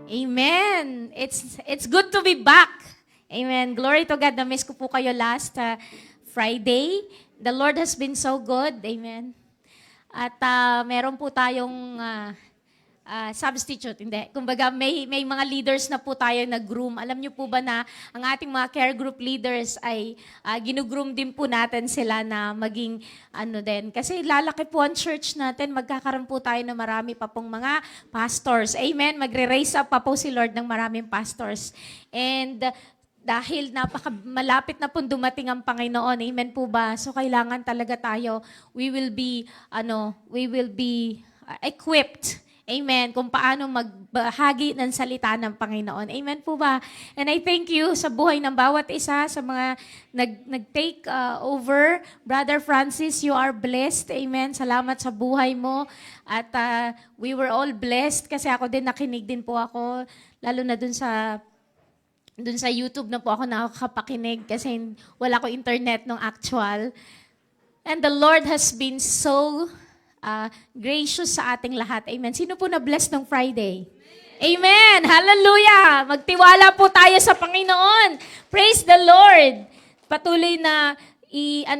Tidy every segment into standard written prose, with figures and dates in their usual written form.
Amen. It's good to be back. Amen. Glory to God. Na-miss ko po kayo last Friday. The Lord has been so good. Amen. At meron po tayong substitute. Hindi. Kumbaga, may mga leaders na po tayo nag-groom. Alam niyo po ba na ang ating mga care group leaders ay ginugroom din po natin sila na maging ano din. Kasi lalaki po ang church natin, magkakaroon po tayo na marami pa pong mga pastors. Amen. Magre-raise up pa po si Lord ng maraming pastors. And dahil malapit na pong dumating ang Panginoon. Amen po ba? So kailangan talaga tayo, we will be equipped. Amen. Kung paano magbahagi ng salita ng Panginoon. Amen po ba? And I thank you sa buhay ng bawat isa, sa mga nag-take over. Brother Francis, you are blessed. Amen. Salamat sa buhay mo. At we were all blessed kasi ako din, nakinig din po ako, lalo na dun sa YouTube na po ako nakakapakinig kasi wala ko internet nung actual. And the Lord has been so gracious sa ating lahat. Amen. Sino po na-bless ng Friday? Amen. Hallelujah. Magtiwala po tayo sa Panginoon. Praise the Lord. Patuloy na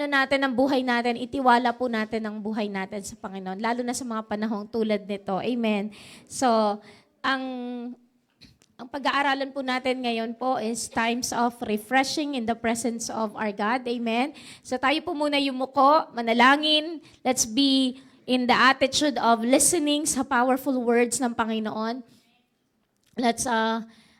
natin ang buhay natin, itiwala po natin ang buhay natin sa Panginoon, lalo na sa mga panahong tulad nito. Amen. So, ang pag-aaralan po natin ngayon po is times of refreshing in the presence of our God. Amen. So tayo po muna yumuko, manalangin. Let's be in the attitude of listening sa powerful words ng Panginoon. Let's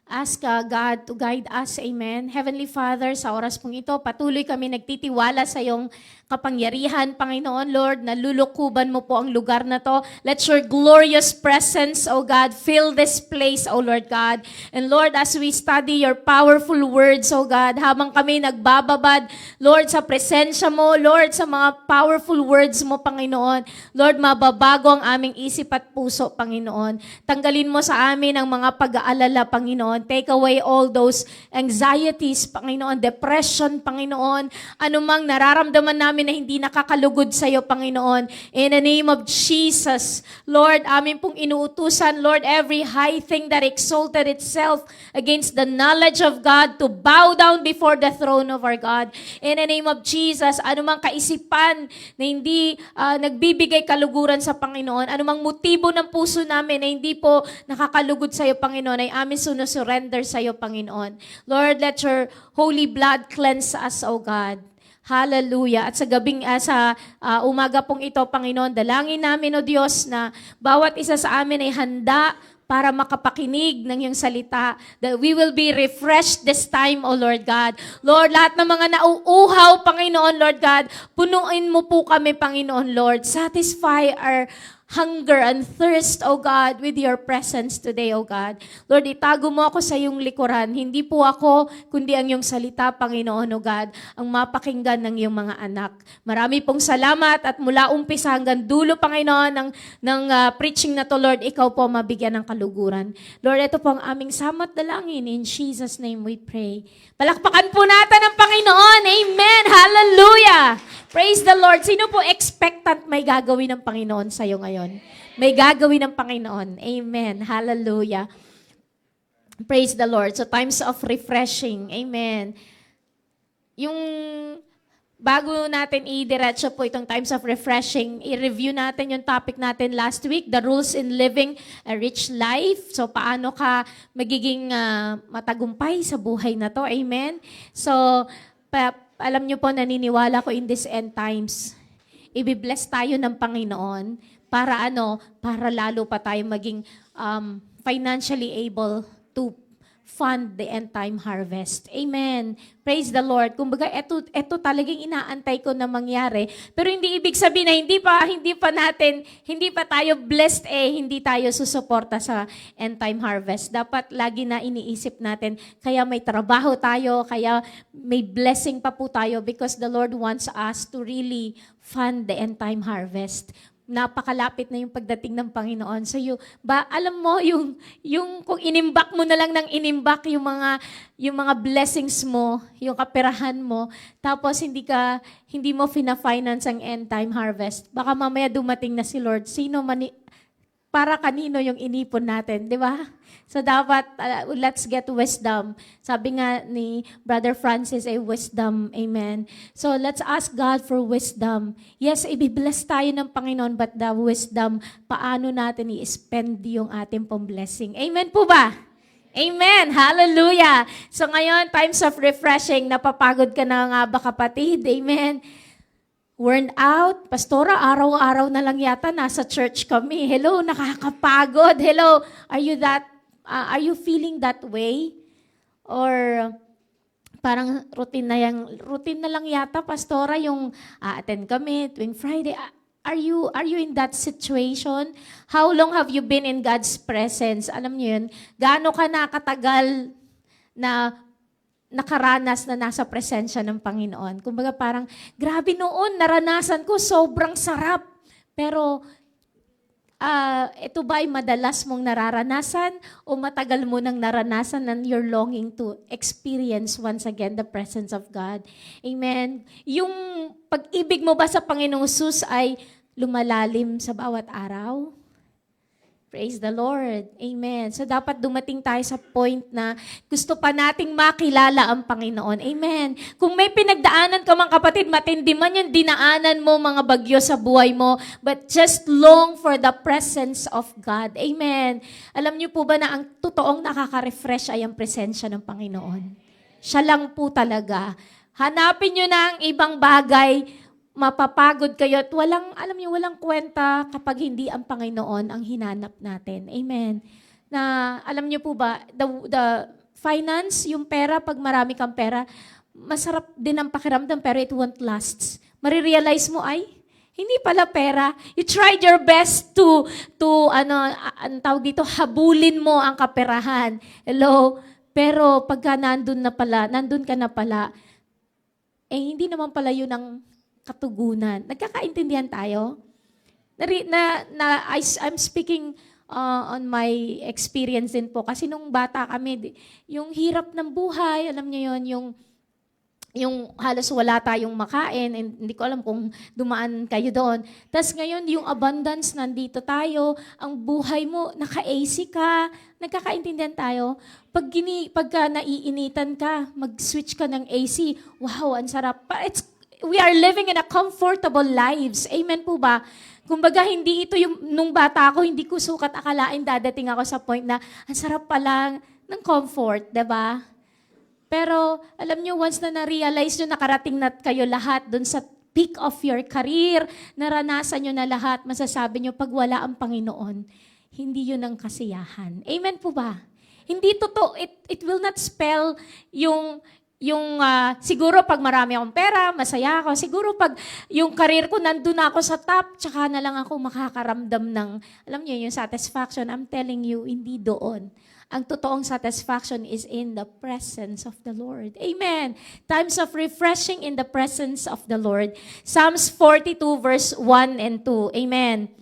ask God to guide us. Amen. Heavenly Father, sa oras pong ito, patuloy kami nagtitiwala sa iyong kapangyarihan, Panginoon, Lord, nalulukuban mo po ang lugar na to. Let your glorious presence, O God, fill this place, O Lord God. And Lord, as we study your powerful words, O God, habang kami nagbababad, Lord, sa presensya mo, Lord, sa mga powerful words mo, Panginoon, Lord, mababago ang aming isip at puso, Panginoon. Tanggalin mo sa amin ang mga pag-aalala, Panginoon. Take away all those anxieties, Panginoon, depression, Panginoon, anumang nararamdaman namin na hindi nakakalugod sa iyo, Panginoon. In the name of Jesus, Lord, amin pong inuutusan, Lord, every high thing that exalted itself against the knowledge of God to bow down before the throne of our God. In the name of Jesus, anumang kaisipan na hindi nagbibigay kaluguran sa Panginoon, anumang motibo ng puso namin na hindi po nakakalugod sa iyo, Panginoon, ay amin sunusurrender sa iyo, Panginoon. Lord, let your holy blood cleanse us, O God. Hallelujah. At sa umaga pong ito, Panginoon, dalangin namin, O Diyos, na bawat isa sa amin ay handa para makapakinig ng iyong salita. That we will be refreshed this time, O Lord God. Lord, lahat ng mga nauuhaw, Panginoon, Lord God, punuin mo po kami, Panginoon, Lord. Satisfy our hunger and thirst, O God, with your presence today, O God. Lord, itago mo ako sa iyong likuran. Hindi po ako, kundi ang iyong salita, Panginoon, O God, ang mapakinggan ng iyong mga anak. Marami pong salamat at mula umpisa hanggang dulo, Panginoon, ng preaching na to, Lord, ikaw po mabigyan ng kaluguran. Lord, ito po ang aming samot dalangin. In Jesus' name we pray. Palakpakan po natin ang Panginoon. Amen. Hallelujah. Praise the Lord. Sino po expectant may gagawin ng Panginoon sa iyo ngayon? May gagawin ng Panginoon. Amen. Hallelujah. Praise the Lord. So times of refreshing. Amen. Yung bago natin i-diretso po itong times of refreshing, i-review natin yung topic natin last week, the rules in living a rich life. So paano ka magiging matagumpay sa buhay na to. Amen. So alam niyo po, naniniwala ko in this end times, i-bless tayo ng Panginoon para para lalo pa tayo maging financially able to fund the end time harvest. Amen. Praise the Lord. Kumbaga, ito talagang inaantay ko na mangyari. Pero hindi ibig sabihin na hindi pa tayo blessed hindi tayo susuporta sa end time harvest. Dapat lagi na iniisip natin, kaya may trabaho tayo, kaya may blessing pa po tayo because the Lord wants us to really fund the end time harvest. Napakalapit na yung pagdating ng Panginoon. So alam mo yung kung inimbak mo na lang ng inimbak yung mga blessings mo, yung kaperahan mo, tapos hindi mo fina-finance ang end time harvest. Baka mamaya dumating na si Lord. para kanino yung inipon natin, di ba? So dapat, let's get wisdom. Sabi nga ni Brother Francis, wisdom, amen. So let's ask God for wisdom. Yes, ibibless tayo ng Panginoon, but the wisdom, paano natin i-spend yung ating pong blessing. Amen po ba? Amen. Hallelujah. So ngayon, times of refreshing, napapagod ka na nga ba kapatid? Amen. Worn out. Pastora, araw-araw na lang yata nasa church kami. Hello, nakakapagod. Hello, are you feeling that way? Or parang routine na lang yata, Pastora, yung attend kami tuwing Friday. Are you in that situation? How long have you been in God's presence? Alam niyo yun, gaano ka nakatagal na nakaranas na nasa presensya ng Panginoon. Kumbaga parang, grabe noon, naranasan ko, sobrang sarap. Pero, ito ba ay madalas mong nararanasan o matagal mo nang naranasan and you're longing to experience once again the presence of God? Amen. Yung pag-ibig mo ba sa Panginoong Hesus ay lumalalim sa bawat araw? Praise the Lord. Amen. So dapat dumating tayo sa point na gusto pa nating makilala ang Panginoon. Amen. Kung may pinagdaanan ka mga kapatid, matindi man yung dinaanan mo, mga bagyo sa buhay mo, but just long for the presence of God. Amen. Alam niyo po ba na ang totoong nakaka-refresh ay ang presensya ng Panginoon? Siya lang po talaga. Hanapin niyo na ang ibang bagay, mapapagod kayo at walang kwenta kapag hindi ang Panginoon ang hinanap natin. Amen. Na alam niyo po ba, the finance, yung pera, pag marami kang pera, masarap din ang pakiramdam pero it won't last. Marirealize mo ay, hindi pala pera. You tried your best to ang tawag dito, habulin mo ang kaperahan. Hello? Pero pagka nandun ka na pala, hindi naman pala yun ang katugunan. Nagkakaintindihan tayo? I'm speaking on my experience din po. Kasi nung bata kami, yung hirap ng buhay, alam niyo yun, yung halos wala tayong makain, and hindi ko alam kung dumaan kayo doon. Tapos ngayon, yung abundance, nandito tayo, ang buhay mo, naka-AC ka, nagkakaintindihan tayo. Pagka naiinitan ka, mag-switch ka ng AC, wow, ang sarap. We are living in a comfortable lives. Amen po ba? Kumbaga, hindi ito yung, nung bata ako, hindi ko sukat akalain dadating ako sa point na, ang sarap pala ng comfort, diba? Pero, alam nyo, once na na-realize nyo, nakarating na kayo lahat dun sa peak of your career, naranasan nyo na lahat, masasabi nyo, pag wala ang Panginoon, hindi yun ang kasiyahan. Amen po ba? Hindi totoo, it will not spell yung siguro pag marami akong pera, masaya ako. Siguro pag yung career ko, nandun ako sa top, tsaka na lang ako makakaramdam ng, alam niyo, yung satisfaction. I'm telling you, hindi doon. Ang totoong satisfaction is in the presence of the Lord. Amen. Times of refreshing in the presence of the Lord. Psalms 42 verse 1 and 2. Amen.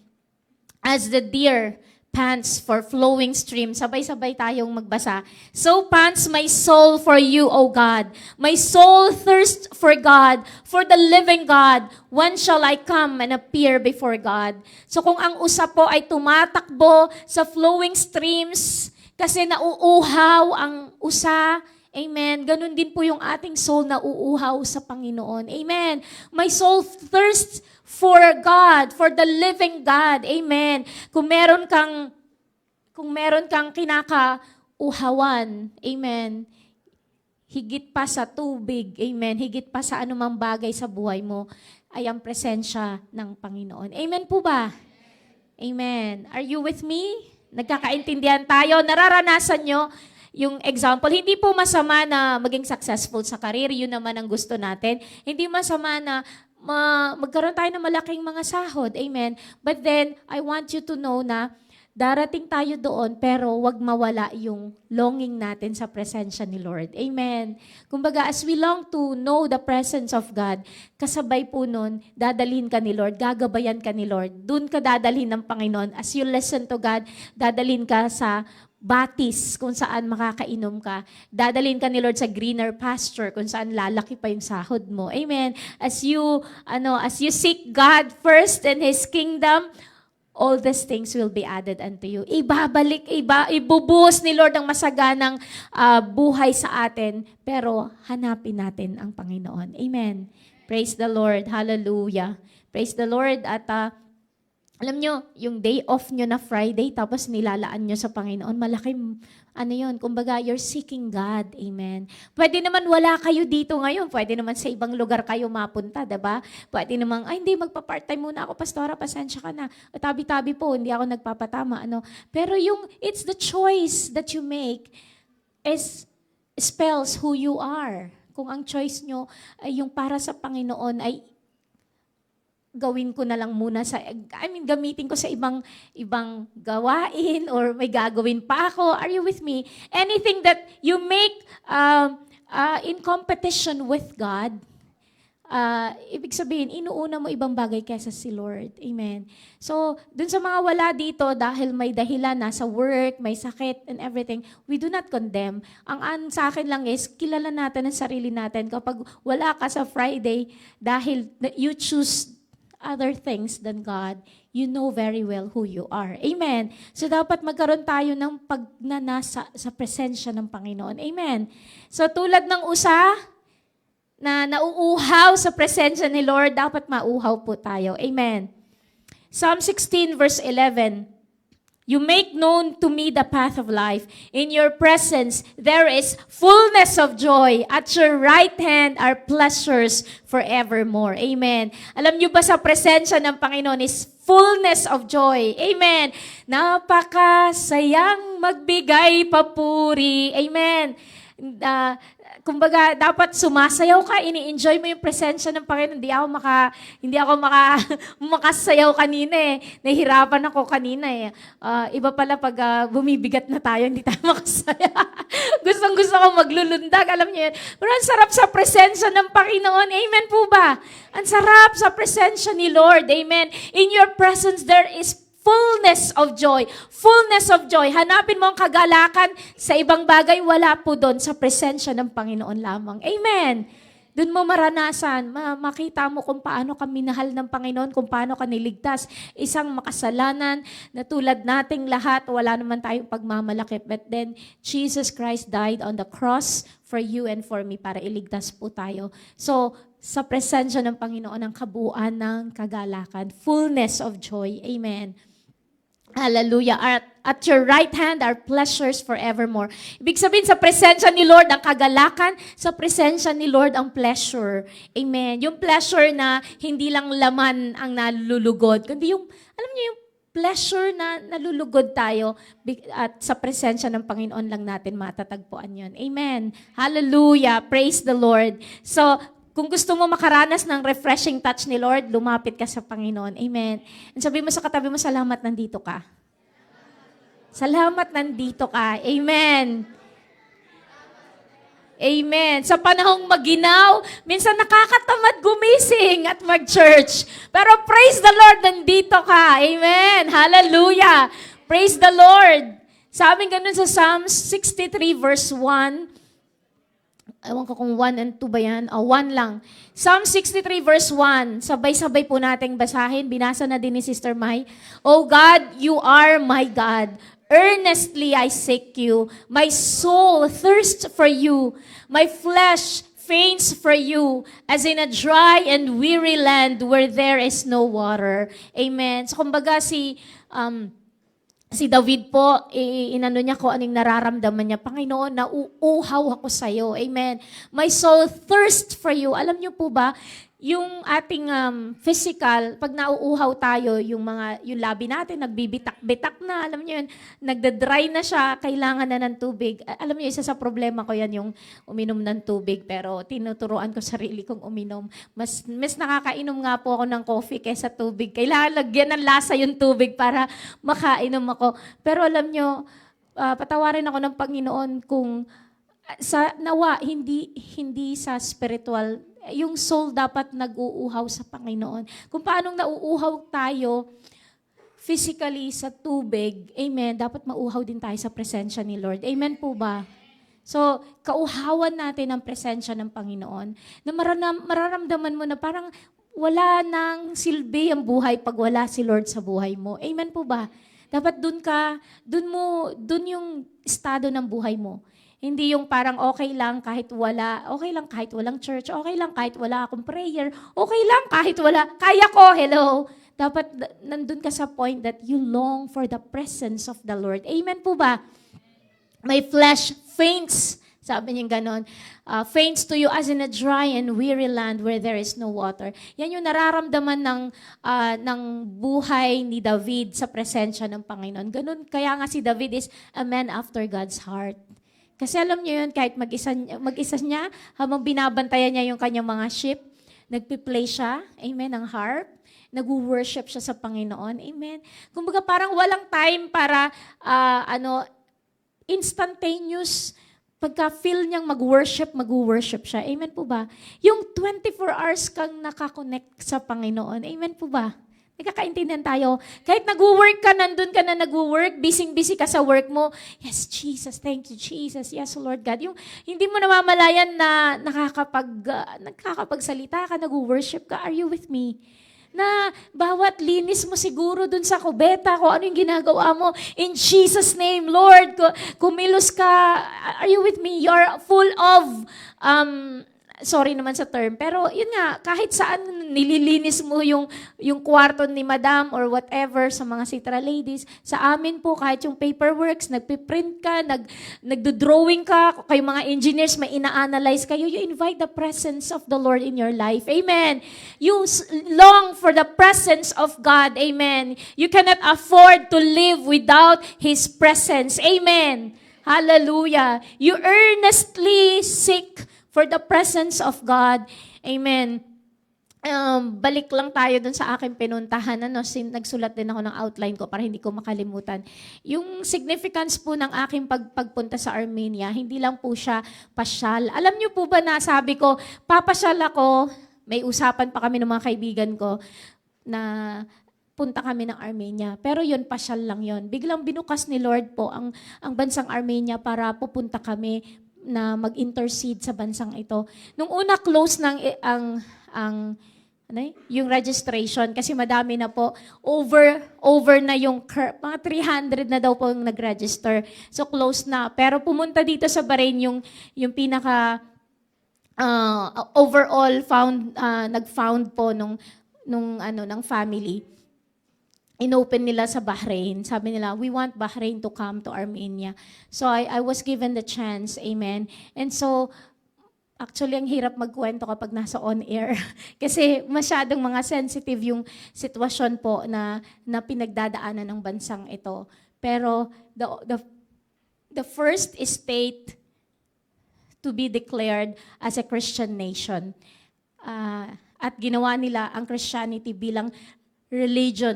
As the deer pants for flowing streams. Sabay-sabay tayong magbasa. So pants my soul for you, O God. My soul thirsts for God, for the living God. When shall I come and appear before God? So kung ang usap po ay tumatakbo sa flowing streams, kasi nauuhaw ang usa, amen. Ganun din po yung ating soul na uuhaw sa Panginoon. Amen. My soul thirsts for God, for the living God. Amen. Kung meron kang kinakauhawan, amen, higit pa sa tubig, amen, higit pa sa anumang bagay sa buhay mo, ay ang presensya ng Panginoon. Amen po ba? Amen. Are you with me? Nagkakaintindihan tayo? Nararanasan nyo yung example? Hindi po masama na maging successful sa career, yun naman ang gusto natin. Hindi masama na magkaroon tayo ng malaking mga sahod. Amen. But then, I want you to know na darating tayo doon, pero wag mawala yung longing natin sa presensya ni Lord. Amen. Kumbaga, as we long to know the presence of God, kasabay po nun, dadalhin ka ni Lord, gagabayan ka ni Lord. Doon ka dadalhin ng Panginoon. As you listen to God, dadalhin ka sa batis kung saan makakainom ka. Dadalhin ka ni Lord sa greener pasture kung saan lalaki pa yung sahod mo. Amen. As you seek God first and His kingdom, all these things will be added unto you. Ibubuhos ni Lord ang masaganang buhay sa atin, pero hanapin natin ang Panginoon. Amen. Praise the Lord. Hallelujah. Praise the Lord. At alam nyo, yung day off nyo na Friday, tapos nilalaan nyo sa Panginoon, malaking, yun, kumbaga, you're seeking God. Amen. Pwede naman wala kayo dito ngayon. Pwede naman sa ibang lugar kayo mapunta, diba? Pwede naman, hindi, magpa-part-time muna ako, pastora, pasensya ka na. Tabi-tabi po, hindi ako nagpapatama. Pero it's the choice that you make spells who you are. Kung ang choice nyo ay yung para sa Panginoon ay gawin ko na lang muna gamitin ko sa ibang gawain or may gagawin pa ako. Are you with me? Anything that you make in competition with God, ibig sabihin, inuuna mo ibang bagay kaysa si Lord. Amen. So, dun sa mga wala dito, dahil may dahilan, nasa work, may sakit, and everything, we do not condemn. Ang sa akin lang is, kilala natin ang sarili natin. Kapag wala ka sa Friday, dahil you choose other things than God, you know very well who you are. Amen. So dapat magkaroon tayo ng pagnanasa sa presensya ng Panginoon. Amen. So tulad ng usa na nauuhaw sa presensya ni Lord, dapat mauhaw po tayo. Amen. Psalm 16 verse 11. You make known to me the path of life. In your presence, there is fullness of joy. At your right hand are pleasures forevermore. Amen. Alam niyo ba sa presensya ng Panginoon is fullness of joy. Amen. Napakasayang magbigay papuri. Amen. Kumbaga, dapat sumasayaw ka, ini-enjoy mo yung presensya ng Panginoon. Hindi ako makasayaw kanina eh. Nahihirapan ako kanina eh. Iba pala pag bumibigat na tayo, hindi tayo makasaya. Gustong-gusto ko maglulundag, alam niyo yan. Pero ang sarap sa presensya ng Panginoon. Amen po ba? Ang sarap sa presensya ni Lord. Amen. In your presence, there is fullness of joy. Fullness of joy. Hanapin mo ang kagalakan sa ibang bagay, wala po doon sa presensya ng Panginoon lamang. Amen. Doon mo maranasan, makita mo kung paano ka minahal ng Panginoon, kung paano ka niligtas. Isang makasalanan na tulad nating lahat, wala naman tayong pagmamalaki. But then, Jesus Christ died on the cross for you and for me para iligtas po tayo. So, sa presensya ng Panginoon, ang kabuuan ng kagalakan, fullness of joy. Amen. Hallelujah. At your right hand are pleasures forevermore. Ibig sabihin, sa presensya ni Lord ang kagalakan, sa presensya ni Lord ang pleasure. Amen. Yung pleasure na hindi lang laman ang nalulugod, kundi yung, alam niyo yung pleasure na nalulugod tayo at sa presensya ng Panginoon lang natin matatagpuan yun. Amen. Hallelujah. Praise the Lord. So, kung gusto mo makaranas ng refreshing touch ni Lord, lumapit ka sa Panginoon. Amen. And sabi mo sa katabi mo, salamat nandito ka. Salamat nandito ka. Amen. Amen. Sa panahong maginaw, minsan nakakatamad gumising at mag-church. Pero praise the Lord, nandito ka. Amen. Hallelujah. Praise the Lord. Sabi ganun sa Psalms 63 verse 1, ewan ko kung 1 and 2 ba yan? 1 lang. Psalm 63 verse 1. Sabay-sabay po nating basahin. Binasa na din ni Sister Mai. Oh God, you are my God. Earnestly I seek you. My soul thirsts for you. My flesh faints for you, as in a dry and weary land where there is no water. Amen. So kumbaga si David po, inano niya ko anong nararamdaman niya. Panginoon, nauuhaw ako sa iyo. Amen. My soul thirsts for you. Alam niyo po ba, yung ating physical, pag nauuhaw tayo, yung labi natin, nagbibitak-bitak na, alam niyo yun, nagda-dry na siya, kailangan na ng tubig. Alam niyo, isa sa problema ko yan, yung uminom ng tubig, pero tinuturuan ko sarili kong uminom. Mas nakakainom nga po ako ng coffee kaysa tubig. Kailangan lagyan ng lasa yung tubig para makainom ako. Pero alam niyo, patawarin ako ng Panginoon kung sa nawa, hindi sa spiritual, yung soul dapat nag-uuhaw sa Panginoon. Kung paanong nauuhaw tayo physically sa tubig, amen, dapat mauhaw din tayo sa presensya ni Lord. Amen po ba? So, kauhawan natin ang presensya ng Panginoon na mararamdaman mo na parang wala nang silbi ang buhay pag wala si Lord sa buhay mo. Amen po ba? Dapat dun yung estado ng buhay mo. Hindi yung parang okay lang kahit walang church, okay lang kahit wala akong prayer, okay lang kahit wala, kaya ko, hello. Dapat nandun ka sa point that you long for the presence of the Lord. Amen po ba? My flesh faints. Sabi niya ganon. Faints to you as in a dry and weary land where there is no water. Yan yung nararamdaman ng buhay ni David sa presensya ng Panginoon. Ganon, kaya nga si David is a man after God's heart. Kasi alam niyo yun, kahit mag-isa niya, habang binabantayan niya yung kanyang mga sheep, nagpi-play siya, amen, ng harp, nag-worship siya sa Panginoon, amen. Kumbaga parang walang time para, instantaneous, pagka-feel niyang mag-worship siya. Amen po ba? Yung 24 hours kang nakakonect sa Panginoon. Amen po ba? Nagkakaintindihan tayo. Kahit nag-work ka, nandun ka na nag-work, busy-busy ka sa work mo. Yes, Jesus. Thank you, Jesus. Yes, Lord God. Yung hindi mo namamalayan na nakakapagsalita ka, nag-worship ka. Are you with me? Na bawat linis mo siguro dun sa kubeta, kung ano yung ginagawa mo. In Jesus' name, Lord, kumilos ka. Are you with me? You're full of, sorry naman sa term, pero yun nga, kahit saan nililinis mo yung kwarto ni madam or whatever sa mga sitra ladies, sa amin po, kahit yung paperworks, nagpiprint ka, nagdo-drawing ka, kayo mga engineers, may ina-analyze kayo, you invite the presence of the Lord in your life. Amen. You long for the presence of God. Amen. You cannot afford to live without His presence. Amen. Hallelujah. You earnestly seek for the presence of God. Amen. Balik lang tayo dun sa aking pinuntahan. Nagsulat din ako ng outline ko para hindi ko makalimutan. Yung significance po ng aking pagpunta sa Armenia, hindi lang po siya pasyal. Alam niyo po ba na sabi ko, papasyal ako, may usapan pa kami ng mga kaibigan ko na punta kami ng Armenia. Pero yun, pasyal lang yun. Biglang binukas ni Lord po ang bansang Armenia para pupunta kami na mag-intercede sa bansang ito. Nung una, close yung registration kasi madami na po. Over na yung mga 300 na daw po yung nag-register. So, close na. Pero pumunta dito sa Bahrain yung pinaka overall nag-found po ng family. Inopen nila sa Bahrain. Sabi nila, we want Bahrain to come to Armenia. So I was given the chance. Amen. And so, actually, ang hirap magkwento kapag nasa on-air. Kasi masyadong mga sensitive yung sitwasyon po na pinagdadaanan ng bansang ito. Pero the first state to be declared as a Christian nation. At ginawa nila ang Christianity bilang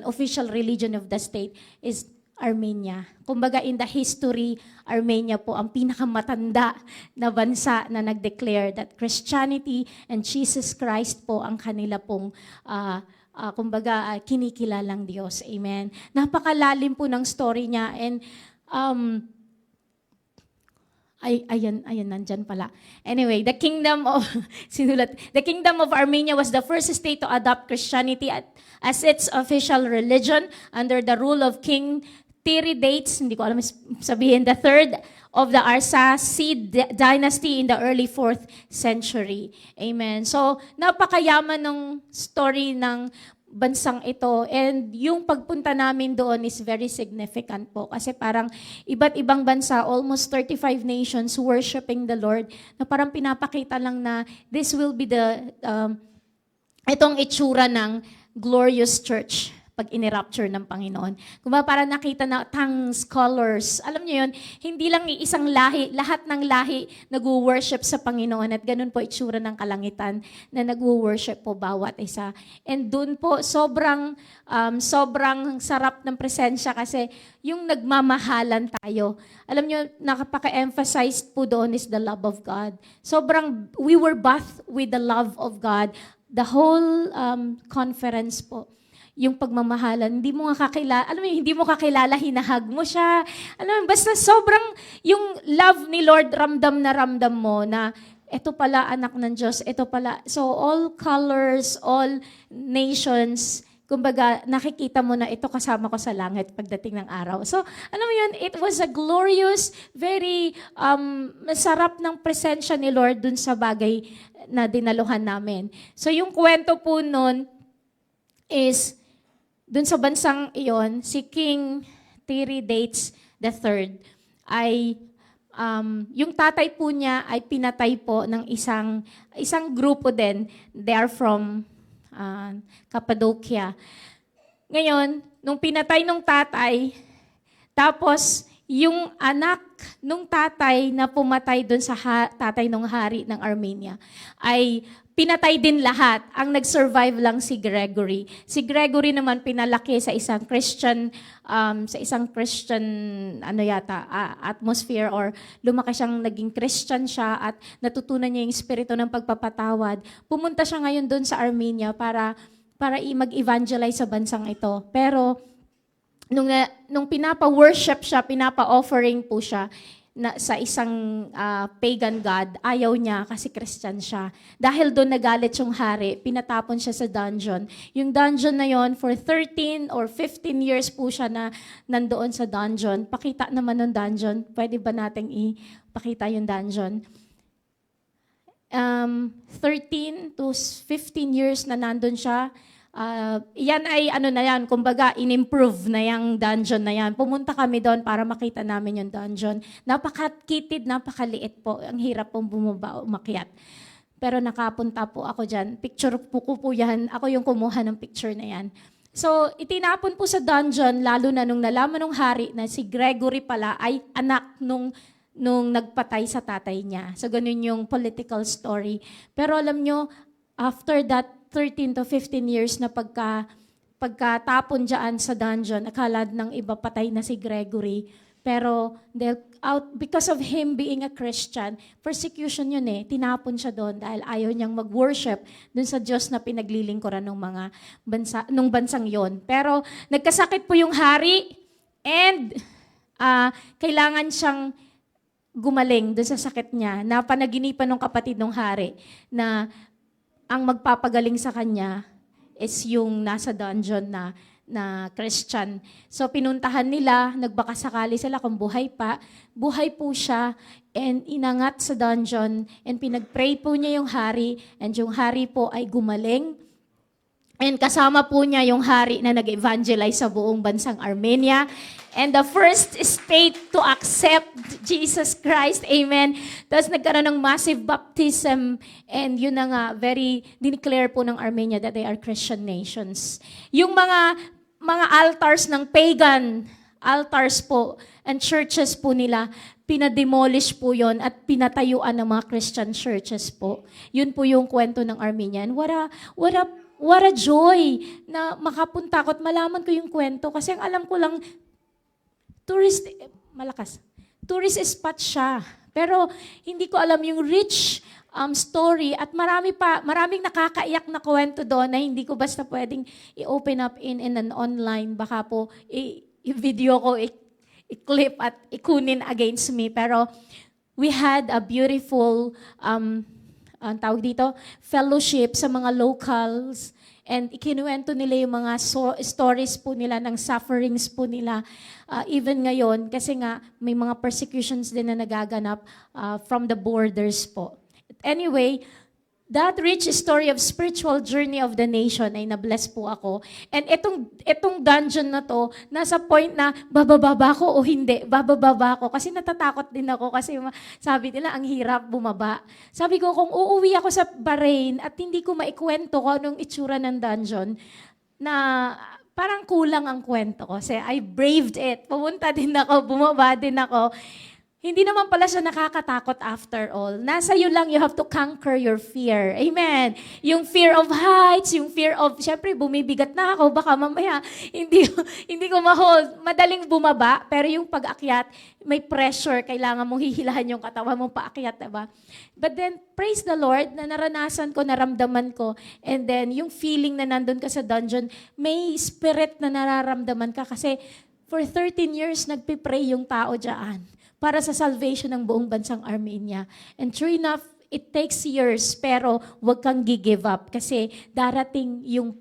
official religion of the state is Armenia. Kumbaga in the history, Armenia po ang pinakamatanda na bansa na nag-declare that Christianity and Jesus Christ po ang kanila pong kinikilalang Diyos. Amen. Napakalalim po ng story niya and ayan, nandyan pala. Anyway, the kingdom of Armenia was the first state to adopt Christianity as its official religion under the rule of King Tiridates, hindi ko alam sabihin, the third of the Arsacid dynasty in the early 4th century. Amen. So, napakayaman ng story ng bansang ito. And yung pagpunta namin doon is very significant po. Kasi parang iba't ibang bansa, almost 35 nations worshiping the Lord, na parang pinapakita lang na this will be itong itsura ng glorious church pag inirapture ng Panginoon. Kung ba para nakita na tongues, colors, alam niyo yun, hindi lang isang lahi, lahat ng lahi nag-worship sa Panginoon at ganun po itsura ng kalangitan na nag-worship po bawat isa. And dun po, sobrang sarap ng presensya kasi yung nagmamahalan tayo. Alam niyo, nakapaka-emphasized po doon is the love of God. We were bathed with the love of God. The whole conference po, yung pagmamahalan, hindi mo kakilala, hinahag mo siya. Basta sobrang, yung love ni Lord, ramdam na ramdam mo na ito pala anak ng Diyos, ito pala. So all colors, all nations, kumbaga nakikita mo na ito kasama ko sa langit pagdating ng araw. So alam mo yun, it was a glorious, very masarap ng presensya ni Lord dun sa bagay na dinaluhan namin. So yung kwento po nun is, dun sa bansang iyon, si King Tiridates III ay yung tatay po niya ay pinatay po ng isang grupo din. They are from Cappadocia. Ngayon, nung pinatay nung tatay, tapos yung anak nung tatay na pumatay doon sa tatay ng hari ng Armenia ay pinatay din lahat. Ang nag-survive lang si Gregory. Si Gregory naman pinalaki sa isang Christian atmosphere, or lumaki siyang naging Christian siya at natutunan niya yung espiritu ng pagpapatawad. Pumunta siya ngayon doon sa Armenia para mag-evangelize sa bansang ito. Pero nung pinapa-worship siya, pinapa-offering po siya sa isang pagan god, ayaw niya kasi Christian siya. Dahil doon nagalit yung hari, pinatapon siya sa dungeon. Yung dungeon na yon, for 13 or 15 years po siya na nandoon sa dungeon. Pakita naman ng dungeon. Pwede ba nating ipakita yung dungeon? 13 to 15 years na nandun siya. Yan ay kumbaga in-improve na yung dungeon na yan. Pumunta kami doon para makita namin yung dungeon. Napakakitid, napakaliit po. Ang hirap pong umakyat. Pero nakapunta po ako dyan. Picture po ko po yan. Ako yung kumuha ng picture na yan. So, itinapon po sa dungeon, lalo na nung nalaman ng hari na si Gregory pala ay anak nung nagpatay sa tatay niya. So, ganun yung political story. Pero alam nyo, after that 13 to 15 years na pagkatapon dyan sa dungeon, akala ng iba patay na si Gregory. Pero because of him being a Christian, persecution yun tinapon siya doon dahil ayaw niyang mag-worship doon sa Diyos na pinaglilingkuran ng mga nung bansang yon. Pero nagkasakit po yung hari and kailangan siyang gumaling doon sa sakit niya. Napanaginipan ng kapatid ng hari na ang magpapagaling sa kanya is yung nasa dungeon na Christian. So pinuntahan nila, nagbakasakali sila kung buhay pa. Buhay po siya and inangat sa dungeon and pinagpray po niya yung hari and yung hari po ay gumaling. And kasama po niya yung hari na nag-evangelize sa buong bansang Armenia. And the first state to accept Jesus Christ. Amen. Tapos nagkaroon ng massive baptism. And yun na nga, dineclare po ng Armenia that they are Christian nations. Yung mga altars ng pagan, altars po, and churches po nila, pinademolish po yon at pinatayuan ng mga Christian churches po. Yun po yung kwento ng Armenian. What a joy na makapunta ko at malaman ko yung kwento. Kasi ang alam ko lang, tourist spot siya. Pero hindi ko alam yung rich story at maraming nakakaiyak na kwento doon na hindi ko basta pwedeng i-open up in an online. Baka po i-video ko, i-clip at ikunin against me. Pero we had a beautiful fellowship sa mga locals, and ikinuwento nila yung mga stories po nila ng sufferings po nila even ngayon kasi nga may mga persecutions din na nagaganap from the borders po. Anyway, that rich story of spiritual journey of the nation ay na-bless po ako. And itong dungeon na to, nasa point na bababa ko o hindi, bababa ko. Kasi natatakot din ako kasi sabi nila ang hirap bumaba. Sabi ko kung uuwi ako sa Bahrain at hindi ko maikwento kung anong itsura ng dungeon, na parang kulang ang kwento ko. Kasi I braved it. Pumunta din ako, bumaba din ako. Hindi naman pala siya nakakatakot after all. Nasa iyo lang, you have to conquer your fear. Amen. Yung fear of heights, yung fear of, syempre bumibigat na ako, baka mamaya hindi ko ma-hold. Madaling bumaba, pero yung pag-akyat, may pressure, kailangan mong hihilahan yung katawan mong paakyat, diba? But then, praise the Lord, na naranasan ko, naramdaman ko, and then yung feeling na nandun ka sa dungeon, may spirit na nararamdaman ka kasi for 13 years, nagpipray yung tao dyan para sa salvation ng buong bansang Armenia. And true enough, It takes years, pero huwag kang give up kasi darating yung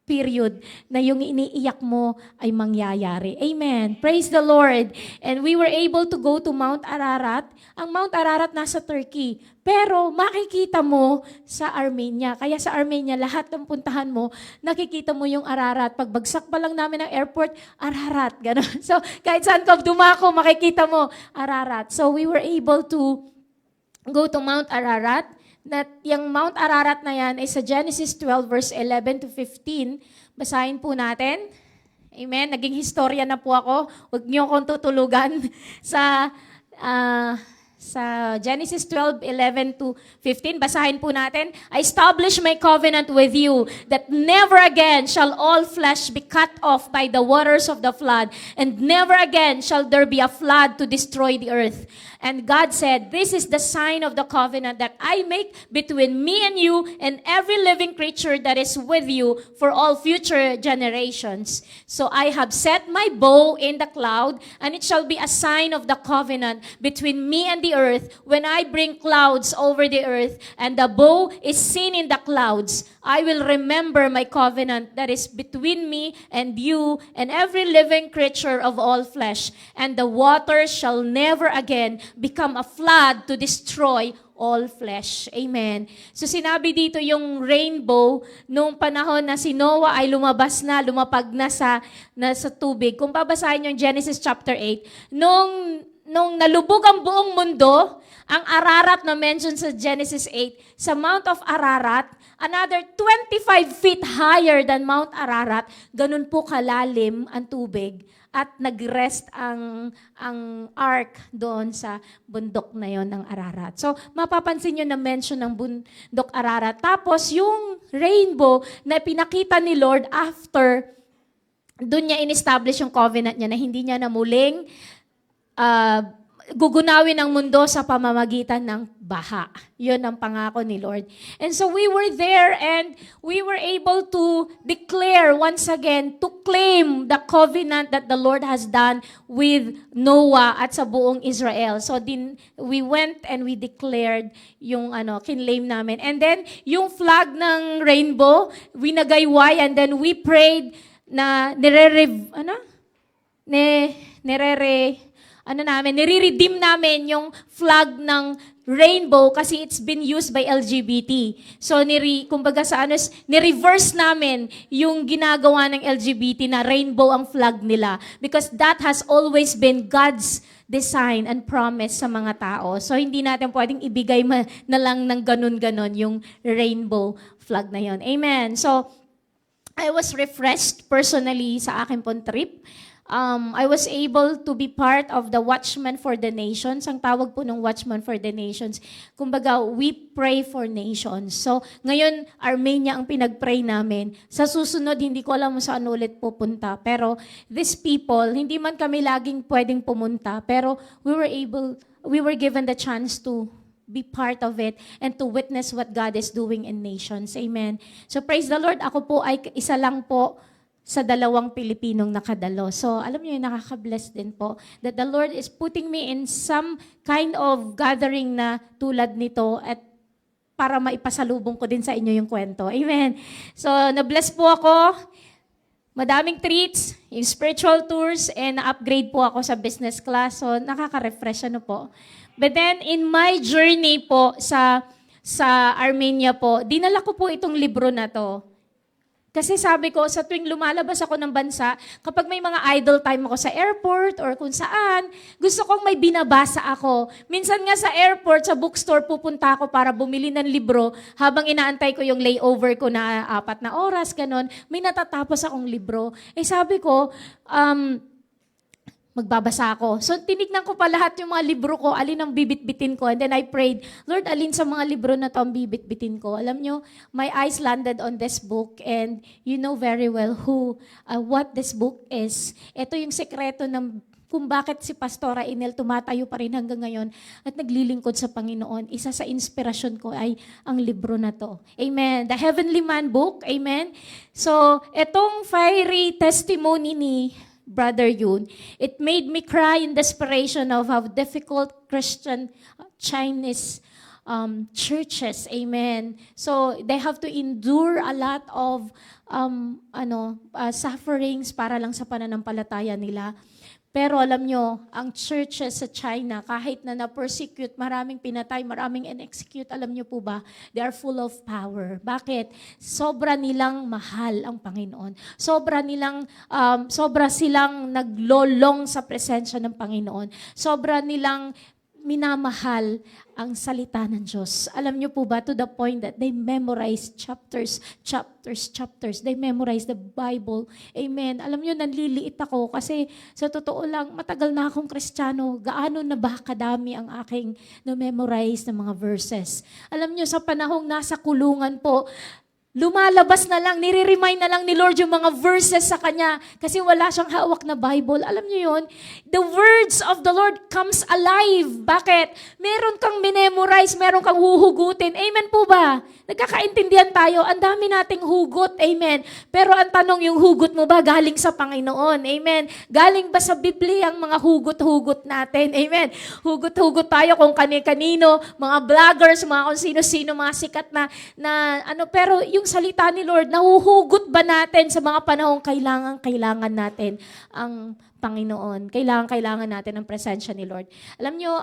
period na yung iniiyak mo ay mangyayari. Amen. Praise the Lord. And we were able to go to Mount Ararat. Ang Mount Ararat nasa Turkey. Pero makikita mo sa Armenia. Kaya sa Armenia, lahat ng puntahan mo, nakikita mo yung Ararat. Pagbagsak pa lang namin ng airport, Ararat. Ganun. So kahit saan ka dumako, makikita mo Ararat. So we were able to go to Mount Ararat. Na yung Mount Ararat na yan ay sa Genesis 12 verse 11 to 15. Basahin po natin. Amen. Naging historia na po ako. Huwag niyo akong tutulugan sa Genesis 12, 11 to 15. Basahin po natin. I establish my covenant with you that never again shall all flesh be cut off by the waters of the flood, and never again shall there be a flood to destroy the earth. And God said, this is the sign of the covenant that I make between me and you and every living creature that is with you for all future generations. So I have set my bow in the cloud, and it shall be a sign of the covenant between me and the earth when I bring clouds over the earth, and the bow is seen in the clouds. I will remember my covenant that is between me and you and every living creature of all flesh, and the waters shall never again become a flood to destroy all flesh. Amen. So sinabi dito yung rainbow nung panahon na si Noah ay lumapag na sa tubig. Kung babasahin yung Genesis chapter 8, nung nalubog ang buong mundo, ang Ararat na mentioned sa Genesis 8, sa Mount of Ararat, another 25 feet higher than Mount Ararat, ganun po kalalim ang tubig. At nag-rest ang ark doon sa bundok na yon ng Ararat. So, mapapansin nyo na mention ng bundok Ararat. Tapos, yung rainbow na pinakita ni Lord after, doon niya in-establish yung covenant niya na hindi niya na muling gugunawin ang mundo sa pamamagitan ng baha. Yun ang pangako ni Lord. And so we were there and we were able to declare once again, to claim the covenant that the Lord has done with Noah at sa buong Israel. So we went and we declared yung kinlaim namin. And then yung flag ng rainbow, winagayway, and then we prayed na nire-redeem namin yung flag ng rainbow kasi it's been used by LGBT. So, ni-reverse namin yung ginagawa ng LGBT na rainbow ang flag nila because that has always been God's design and promise sa mga tao. So, hindi natin pwedeng ibigay na lang ng ganun-ganon yung rainbow flag na yon. Amen. So, I was refreshed personally sa aking pong trip. I was able to be part of the Watchman for the Nations. Ang tawag po ng Watchman for the Nations, kumbaga, we pray for nations. So, ngayon, Armenia ang pinag-pray namin. Sa susunod, hindi ko alam saan ulit pupunta. Pero, these people, hindi man kami laging pwedeng pumunta, pero we were given the chance to be part of it and to witness what God is doing in nations. Amen. So, praise the Lord. Ako po ay isa lang po sa 2 Pilipinong nakadalo. So, alam niyo, nakaka-bless din po that the Lord is putting me in some kind of gathering na tulad nito at para maipasalubong ko din sa inyo yung kwento. Amen. So, na-bless po ako. Madaming treats, yung spiritual tours, and na-upgrade po ako sa business class. So, nakaka-refresh po. But then, in my journey po sa Armenia po, dinala ko po itong libro na to. Kasi sabi ko, sa tuwing lumalabas ako ng bansa, kapag may mga idle time ako sa airport or kung saan, gusto kong may binabasa ako. Minsan nga sa airport, sa bookstore, pupunta ako para bumili ng libro habang inaantay ko yung layover ko na 4 na oras, ganon. May natatapos akong libro. Sabi ko, magbabasa ako. So, tinignan ko pa lahat yung mga libro ko, alin ang bibit-bitin ko. And then I prayed, Lord, alin sa mga libro na to ang bibit-bitin ko? Alam nyo, my eyes landed on this book and you know very well what this book is. Ito yung sekreto ng kung bakit si Pastora Inel tumatayo pa rin hanggang ngayon at naglilingkod sa Panginoon. Isa sa inspirasyon ko ay ang libro na to. Amen. The Heavenly Man book. Amen. So, etong fiery testimony ni Brother Yun, it made me cry in desperation of how difficult Christian Chinese churches. Amen. So they have to endure a lot of sufferings para lang sa pananampalataya nila. Pero alam nyo, ang churches sa China, kahit na persecute maraming pinatay, maraming in-execute, alam nyo po ba, they are full of power. Bakit? Sobra nilang mahal ang Panginoon. Sobra silang naglolong sa presensya ng Panginoon. Sobra nilang minamahal ang salita ng Diyos. Alam niyo po ba, to the point that they memorize chapters. They memorize the Bible. Amen. Alam niyo, nanliliit ako kasi sa totoo lang, matagal na akong Kristiyano. Gaano na ba kadami ang aking na-memorize ng mga verses. Alam niyo, sa panahong nasa kulungan po, lumalabas na lang, nire-remind na lang ni Lord yung mga verses sa Kanya kasi wala siyang hawak na Bible. Alam niyo yun? The words of the Lord comes alive. Bakit? Meron kang minemorize, meron kang huhugutin. Amen po ba? Nagkakaintindihan tayo. Ang dami nating hugot. Amen. Pero ang tanong, yung hugot mo ba galing sa Panginoon? Amen. Galing ba sa Biblia ang mga hugot-hugot natin? Amen. Hugot-hugot tayo kung kani-kanino, mga vloggers, mga kung sino-sino, mga sikat na pero yung salita ni Lord, nahuhugot ba natin sa mga panahong kailangan natin ang Panginoon? Kailangan natin ang presensya ni Lord. Alam nyo,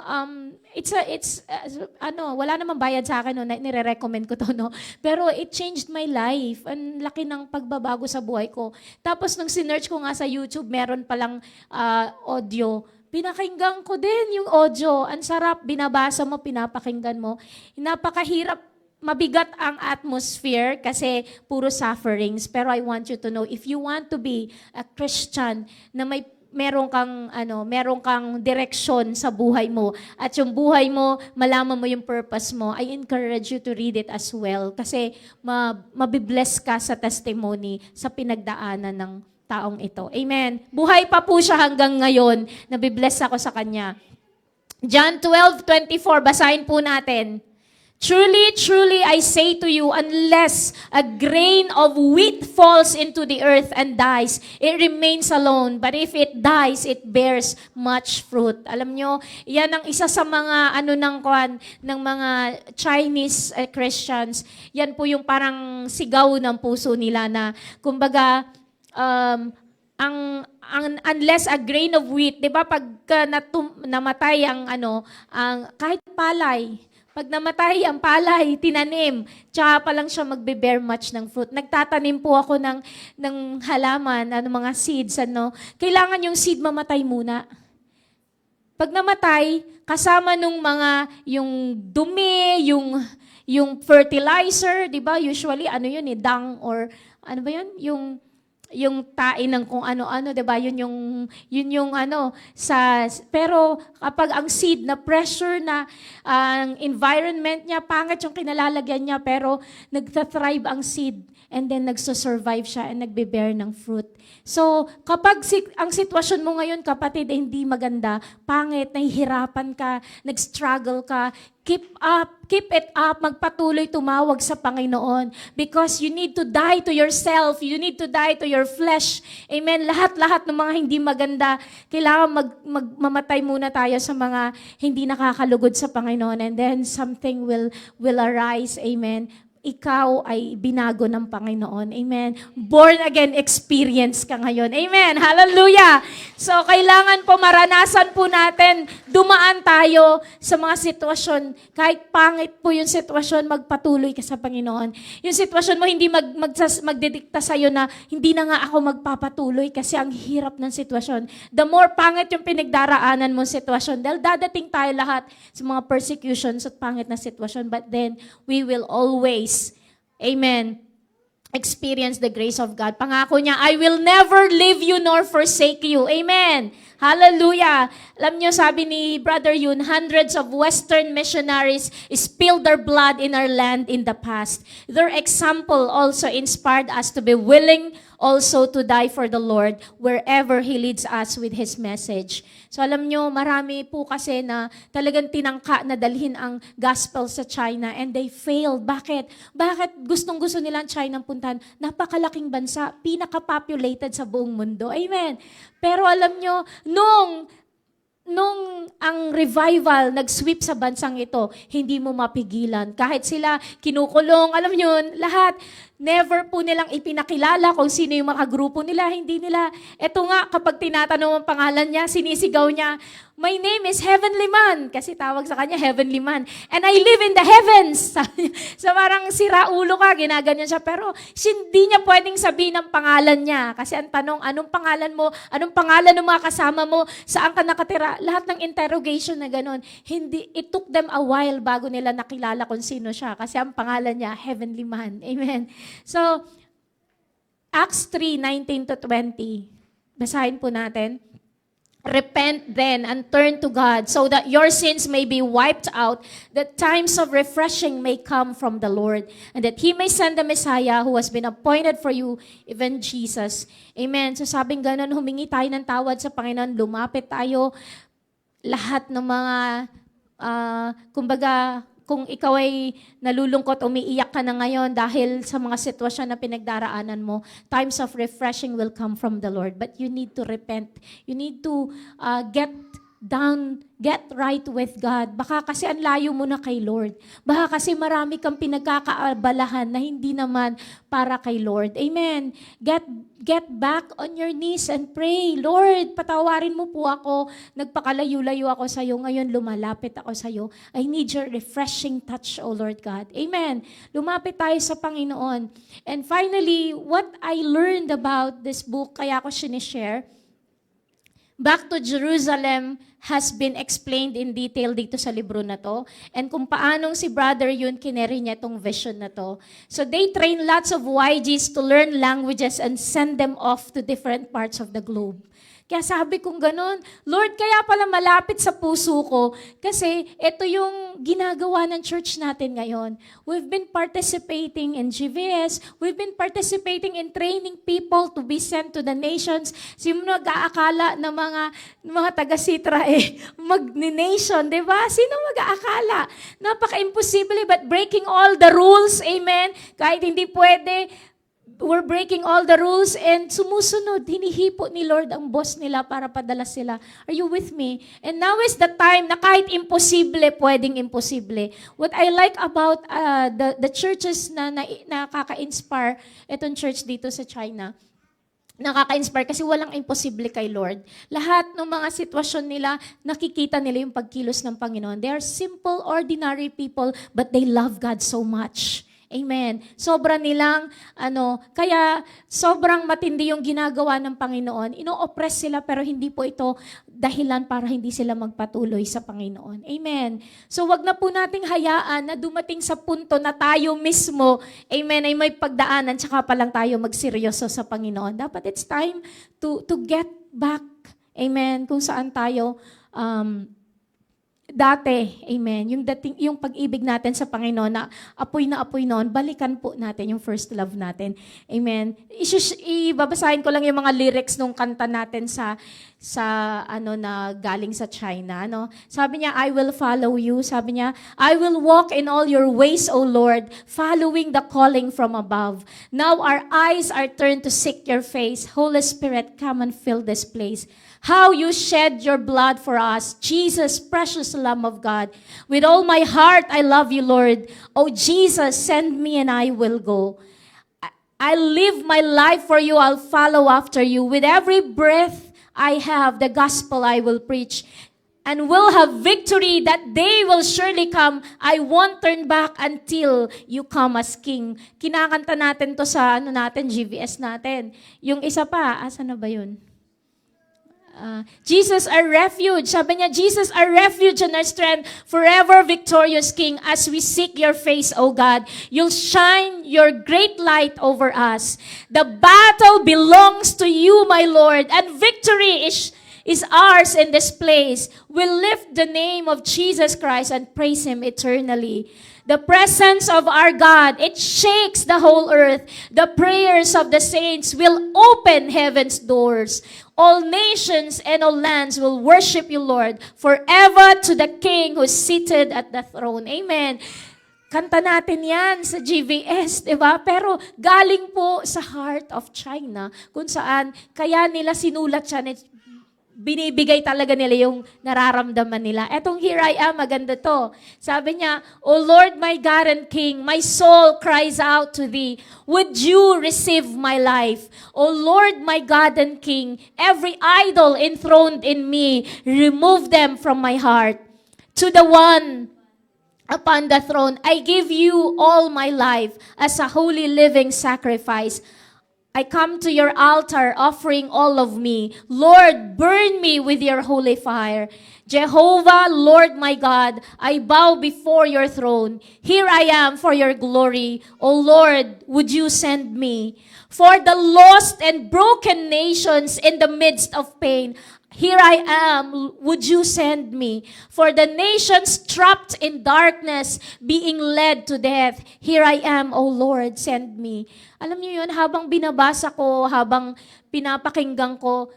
wala namang bayad sa akin, no, nire-recommend ko to, no? Pero it changed my life. Ang laki ng pagbabago sa buhay ko. Tapos nung sinearch ko nga sa YouTube, meron palang audio. Pinakinggan ko din yung audio. Ang sarap, binabasa mo, pinapakinggan mo. Napakahirap. Mabigat ang atmosphere kasi puro sufferings. Pero I want you to know, if you want to be a Christian na meron kang direksyon sa buhay mo at yung buhay mo, malaman mo yung purpose mo, I encourage you to read it as well kasi mabibless ka sa testimony sa pinagdaanan ng taong ito. Amen. Buhay pa po siya hanggang ngayon. Nabibless ako sa kanya. John 12:24, basahin po natin. Truly, truly, I say to you, unless a grain of wheat falls into the earth and dies, it remains alone. But if it dies, it bears much fruit. Alam nyo, yan ang isa sa mga ng mga Chinese Christians. Yan po yung parang sigaw ng puso nila na, kumbaga, unless a grain of wheat, 'di ba, pag namatay ang kahit palay, pag namatay ang palay, tinanim, tsaka pa lang siya magbe-bear much ng fruit. Nagtatanim po ako ng halaman, mga seeds, Kailangan yung seed mamatay muna. Pag namatay, kasama nung yung dumi, yung fertilizer, di ba? Usually, dung or, yung tain ng kung ano-ano, 'di ba? Yun yung pero kapag ang seed na pressure na ang environment niya, pangit yung kinalalagyan niya, pero nagta-thrive ang seed and then nagso-survive siya and nagbe-bear ng fruit. So, kapag ang sitwasyon mo ngayon, kapatid, hindi maganda, pangit, nahihirapan ka, nag-struggle ka, keep it up, magpatuloy tumawag sa Panginoon because you need to die to yourself, you need to die to your flesh. Amen. Lahat ng mga hindi maganda, kailangan mamatay muna tayo sa mga hindi nakakalugod sa Panginoon and then something will arise. Amen. Ikaw ay binago ng Panginoon. Amen. Born again experience ka ngayon. Amen. Hallelujah. So, kailangan po maranasan po natin, dumaan tayo sa mga sitwasyon. Kahit pangit po yung sitwasyon, magpatuloy ka sa Panginoon. Yung sitwasyon mo, hindi magdidikta sa'yo na hindi na nga ako magpapatuloy kasi ang hirap ng sitwasyon. The more pangit yung pinagdaraanan mo sitwasyon, dahil dadating tayo lahat sa mga persecutions at pangit na sitwasyon, but then we will always Amen. Experience the grace of God. Pangako niya, I will never leave you nor forsake you. Amen. Hallelujah. Alam niyo, sabi ni Brother Yun, hundreds of Western missionaries spilled their blood in our land in the past. Their example also inspired us to be willing also to die for the Lord wherever He leads us with His message. So alam nyo, marami po kasi na talagang tinangka na dalhin ang gospel sa China and they failed. Bakit? Bakit gustong-gusto nilang China puntahan? Napakalaking bansa, pinaka-populated sa buong mundo. Amen. Pero alam nyo, nung nung ang revival nag-sweep sa bansang ito, hindi mo mapigilan. Kahit sila kinukulong, alam nyo yun, lahat, never po nilang ipinakilala kung sino yung mga grupo nila, hindi nila. Eto nga, kapag tinatanong ang pangalan niya, sinisigaw niya, "My name is Heavenly Man." Kasi tawag sa kanya, Heavenly Man. "And I live in the heavens." So parang sira ulo ka, ginaganyan siya. Pero hindi niya pwedeng sabihin ang pangalan niya. Kasi ang tanong, anong pangalan mo? Anong pangalan ng mga kasama mo? Saan ka nakatira? Lahat ng interrogation na ganun. Hindi, it took them a while bago nila nakilala kung sino siya. Kasi ang pangalan niya, Heavenly Man. Amen. So, Acts 3:19-20. Basahin po natin. "Repent then and turn to God so that your sins may be wiped out, that times of refreshing may come from the Lord, and that He may send the Messiah who has been appointed for you, even Jesus." Amen. So sabing ganun, humingi tayo ng tawad sa Panginoon, lumapit tayo, lahat ng mga, kumbaga, kung ikaw ay nalulungkot, umiiyak ka na ngayon dahil sa mga sitwasyon na pinagdaraanan mo, times of refreshing will come from the Lord. But you need to repent. You need to get right with God. Baka kasi ang layo mo na kay Lord. Baka kasi marami kang pinagkakaabalahan na hindi naman para kay Lord. Amen. Get back on your knees and pray. "Lord, patawarin mo po ako. Nagpakalayo-layo ako sa iyo. Ngayon lumalapit ako sa iyo. I need your refreshing touch, O Lord God." Amen. Lumapit tayo sa Panginoon. And finally, what I learned about this book, kaya ko sinishare, Back to Jerusalem has been explained in detail dito sa libro na to. And kung paanong si Brother Yun kineri niya itong vision na to. So they train lots of YGs to learn languages and send them off to different parts of the globe. Kaya sabi kong ganun, Lord, kaya pala malapit sa puso ko kasi ito yung ginagawa ng church natin ngayon. We've been participating in GVS. We've been participating in training people to be sent to the nations. Sino mag-aakala na mga taga-Sitra mag-nation, di ba? Sino mag-aakala? Napaka-imposible, but breaking all the rules, amen? Kahit hindi pwede, we're breaking all the rules and sumusunod. Hinihipo ni Lord ang boss nila para padala sila. Are you with me? And now is the time na kahit imposible, pwedeng imposible. What I like about the churches na nakaka-inspire, itong church dito sa China, nakaka-inspire kasi walang imposible kay Lord. Lahat ng mga sitwasyon nila, nakikita nila yung pagkilos ng Panginoon. They are simple, ordinary people, but they love God so much. Amen. Sobra nilang, kaya sobrang matindi yung ginagawa ng Panginoon. Ino-oppress sila pero hindi po ito dahilan para hindi sila magpatuloy sa Panginoon. Amen. So wag na po nating hayaan na dumating sa punto na tayo mismo, amen, ay may pagdaanan tsaka pa lang tayo magseryoso sa Panginoon. Dapat it's time to get back, amen, kung saan tayo dati, amen, yung pag-ibig natin sa Panginoon na apoy noon, balikan po natin yung first love natin. Amen. Ibabasahin ko lang yung mga lyrics nung kanta natin sa na galing sa China, no? Sabi niya, "I will follow you." Sabi niya, "I will walk in all your ways, O Lord, following the calling from above. Now our eyes are turned to seek your face. Holy Spirit, come and fill this place. How you shed your blood for us, Jesus, precious Lamb of God. With all my heart, I love you, Lord. Oh, Jesus, send me and I will go. I live my life for you. I'll follow after you. With every breath I have, the gospel I will preach. And will have victory. That day will surely come. I won't turn back until you come as King." Kinakanta natin to sa GVS natin. Yung isa pa, asa na ba yun? Jesus our refuge. Sabi niya, "Jesus our refuge and our strength, forever victorious King. As we seek your face, O God, you'll shine your great light over us. The battle belongs to you, my Lord, and victory is ours in this place. We'll lift the name of Jesus Christ and praise Him eternally. The presence of our God, it shakes the whole earth. The prayers of the saints will open heaven's doors. All nations and all lands will worship you, Lord, forever to the King who's seated at the throne." Amen. Kanta natin yan sa GVS, di ba? Pero galing po sa heart of China, kung saan kaya nila sinulat siya. binibigay talaga nila yung nararamdaman nila. Etong Here I Am, maganda to. Sabi niya, O Lord, my God and King, my soul cries out to Thee. Would You receive my life? O Lord, my God and King, every idol enthroned in me, remove them from my heart. To the one upon the throne, I give You all my life as a holy living sacrifice. I come to Your altar offering all of me. Lord, burn me with Your holy fire. Jehovah, Lord my God, I bow before Your throne. Here I am for Your glory. O Lord, would You send me? For the lost and broken nations in the midst of pain, here I am, would You send me? For the nations trapped in darkness, being led to death, here I am, O Lord, send me. Alam niyo yun, habang binabasa ko, habang pinapakinggan ko,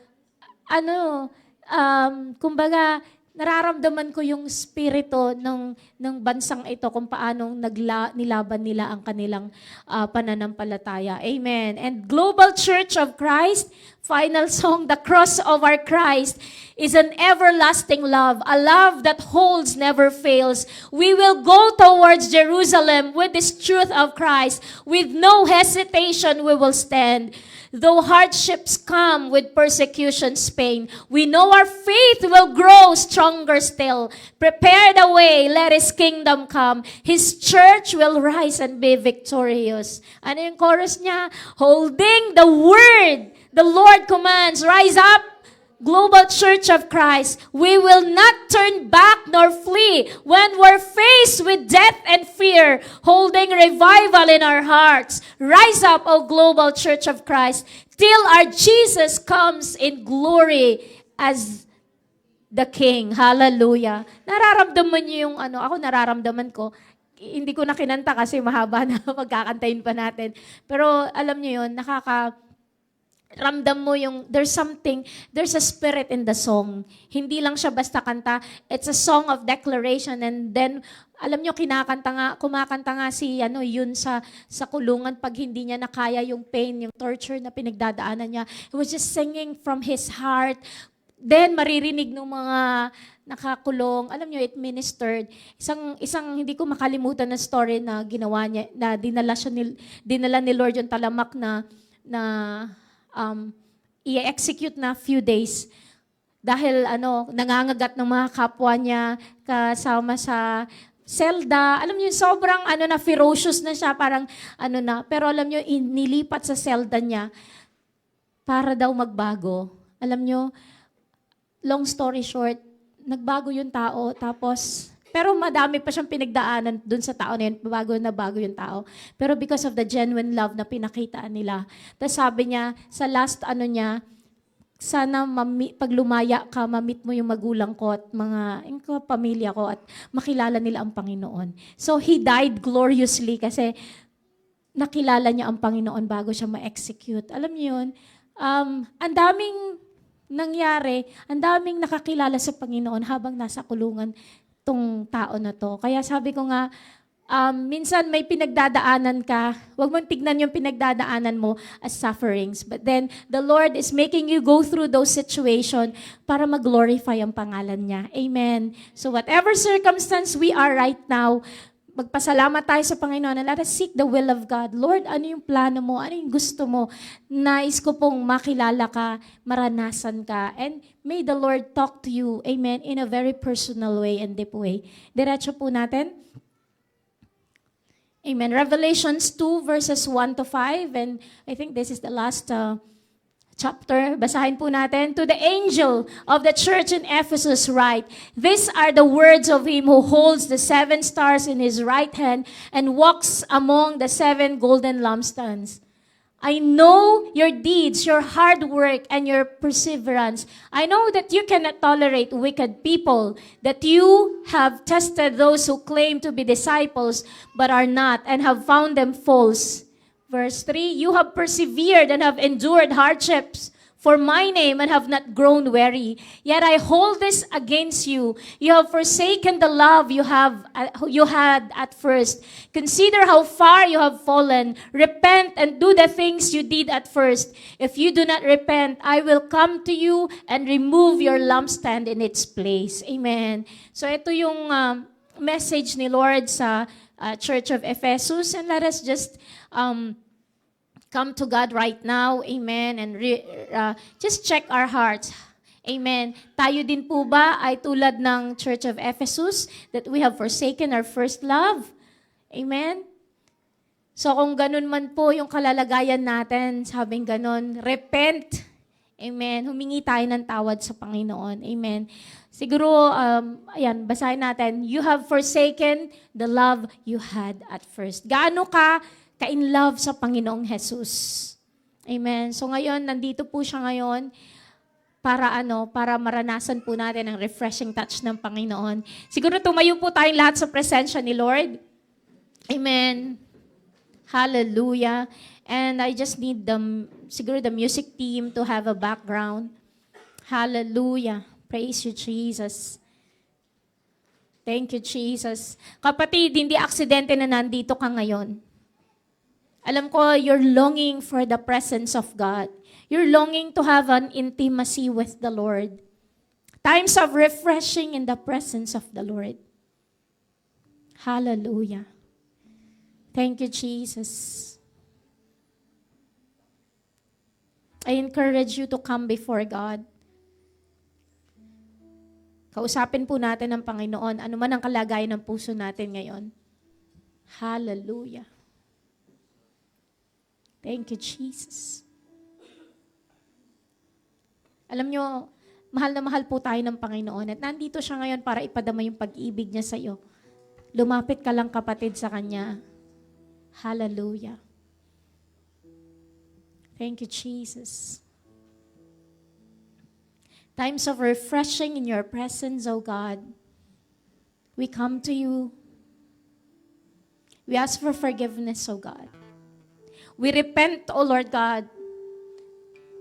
kumbaga, nararamdaman ko yung spirito ng bansang ito kung paanong nilaban nila ang kanilang pananampalataya. Amen. And Global Church of Christ, final song, The Cross of Our Christ is an everlasting love, a love that holds, never fails. We will go towards Jerusalem with this truth of Christ. With no hesitation we will stand. Though hardships come with persecution's pain, we know our faith will grow stronger still. Prepare the way, let His kingdom come. His church will rise and be victorious. Ano yung chorus niya? Holding the word, the Lord commands, rise up, Global Church of Christ. We will not turn back nor flee when we're faced with death and fear, holding revival in our hearts. Rise up, O Global Church of Christ, till our Jesus comes in glory as the King. Hallelujah. Nararamdaman niyo yung ako nararamdaman ko. Hindi ko na kinanta kasi mahaba na pagkakantayin pa natin. Pero alam niyo yun, ramdam mo yung, there's a spirit in the song. Hindi lang siya basta kanta. It's a song of declaration. And then, alam nyo, kumakanta nga si, yun sa kulungan pag hindi niya nakaya yung pain, yung torture na pinagdadaanan niya. He was just singing from his heart. Then, maririnig ng mga nakakulong. Alam nyo, it ministered. Isang hindi ko makalimutan na story na ginawa niya, na dinala ni Lord yung talamak na i-execute na few days dahil nangangagat ng mga kapwa niya kasama sa selda. Alam niyo, sobrang ferocious na siya, parang pero alam niyo, inilipat sa selda niya para daw magbago. Alam niyo, long story short, nagbago yung tao, pero madami pa siyang pinagdaanan dun sa tao na yun, bago yung tao. Pero because of the genuine love na pinakitaan nila. Tapos sabi niya, sa last niya, sana pag lumaya ka, mamit mo yung magulang ko at mga pamilya ko at makilala nila ang Panginoon. So he died gloriously kasi nakilala niya ang Panginoon bago siya ma-execute. Alam niyo yun, ang daming nangyari, ang daming nakakilala sa Panginoon habang nasa kulungan tong tao na to. Kaya sabi ko nga, minsan may pinagdadaanan ka, huwag mong tignan yung pinagdadaanan mo as sufferings. But then, the Lord is making you go through those situations para mag-glorify ang pangalan niya. Amen. So whatever circumstance we are right now, magpasalamat tayo sa Panginoon and let us seek the will of God. Lord, ano yung plano mo? Ano yung gusto mo? Nais ko pong makilala ka, maranasan ka. And may the Lord talk to you, amen, in a very personal way and deep way. Diretso po natin. Amen. Revelations 2 verses 1 to 5. And I think this is the last chapter. Basahin po natin. To the angel of the church in Ephesus write, these are the words of him who holds the 7 stars in his right hand and walks among the 7 golden lampstands. I know your deeds, your hard work, and your perseverance. I know that you cannot tolerate wicked people, that you have tested those who claim to be disciples but are not, and have found them false. Verse 3, you have persevered and have endured hardships for my name and have not grown weary. Yet I hold this against you. You have forsaken the love you had at first. Consider how far you have fallen. Repent and do the things you did at first. If you do not repent, I will come to you and remove your lampstand in its place. Amen. So ito yung message ni Lord sa Church of Ephesus, and let us just come to God right now, amen, and just check our hearts, amen. Tayo din po ba ay tulad ng Church of Ephesus, that we have forsaken our first love? Amen? So kung ganun man po yung kalalagayan natin, sabing ganun, repent, amen, humingi tayo ng tawad sa Panginoon, amen. Siguro, ayan, basahin natin, you have forsaken the love you had at first. Gaano ka ka-in love sa Panginoong Jesus. Amen. So ngayon, nandito po siya ngayon para maranasan po natin ang refreshing touch ng Panginoon. Siguro tumayo po tayong lahat sa presensya ni Lord. Amen. Hallelujah. And I just need siguro the music team to have a background. Hallelujah. Praise you, Jesus. Thank you, Jesus. Kapatid, hindi aksidente na nandito ka ngayon. Alam ko, you're longing for the presence of God. You're longing to have an intimacy with the Lord. Times of refreshing in the presence of the Lord. Hallelujah. Thank you, Jesus. I encourage you to come before God. Kausapin po natin ang Panginoon, ano man ang kalagayan ng puso natin ngayon. Hallelujah. Thank you, Jesus. Alam nyo, mahal na mahal po tayo ng Panginoon at nandito siya ngayon para ipadama yung pag-ibig niya sa iyo. Lumapit ka lang, kapatid, sa Kanya. Hallelujah. Thank you, Jesus. Times of refreshing in your presence, O God. We come to you. We ask for forgiveness, O God. We repent, O Lord God,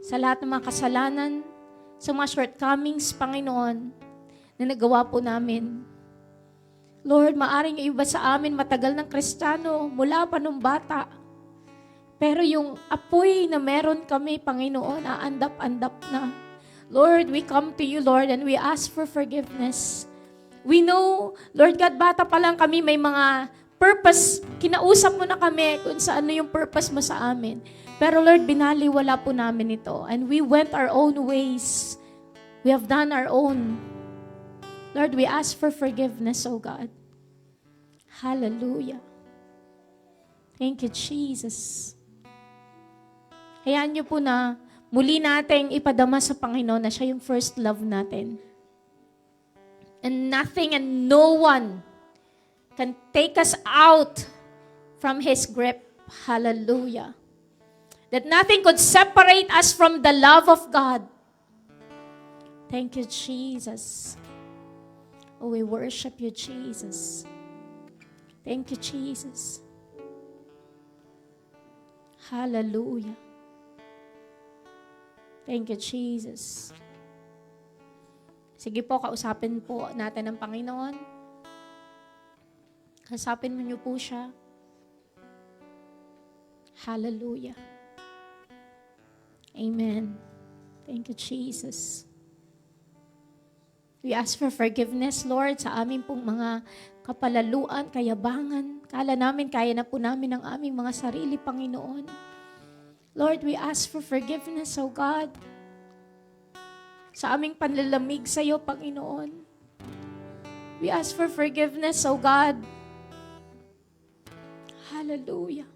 sa lahat ng mga kasalanan, sa mga shortcomings, Panginoon, na nagawa po namin. Lord, maaring iba sa amin matagal ng Kristiyano, mula pa nung bata. Pero yung apoy na meron kami, Panginoon, aandap-andap na. Lord, we come to you, Lord, and we ask for forgiveness. We know, Lord God, bata pa lang kami, may mga purpose, kinausap mo na kami kung sa ano yung purpose mo sa amin. Pero Lord, binaliwala po namin ito. And we went our own ways. We have done our own. Lord, we ask for forgiveness, O God. Hallelujah. Thank you, Jesus. Hayaan niyo po na muli nating ipadama sa Panginoon na siya yung first love natin. And nothing and no one can take us out from His grip. Hallelujah. That nothing could separate us from the love of God. Thank you, Jesus. Oh, we worship you, Jesus. Thank you, Jesus. Hallelujah. Thank you, Jesus. Sige po, kausapin po natin ang Panginoon. Kausapin mo niyo po siya. Hallelujah. Amen. Thank you, Jesus. We ask for forgiveness, Lord, sa aming pong mga kapalaluan, kayabangan. Kala namin, kaya na po namin ang aming mga sarili, Panginoon. Lord, we ask for forgiveness, O God, sa aming panlalamig sa iyo, Panginoon. We ask for forgiveness, O God. Hallelujah.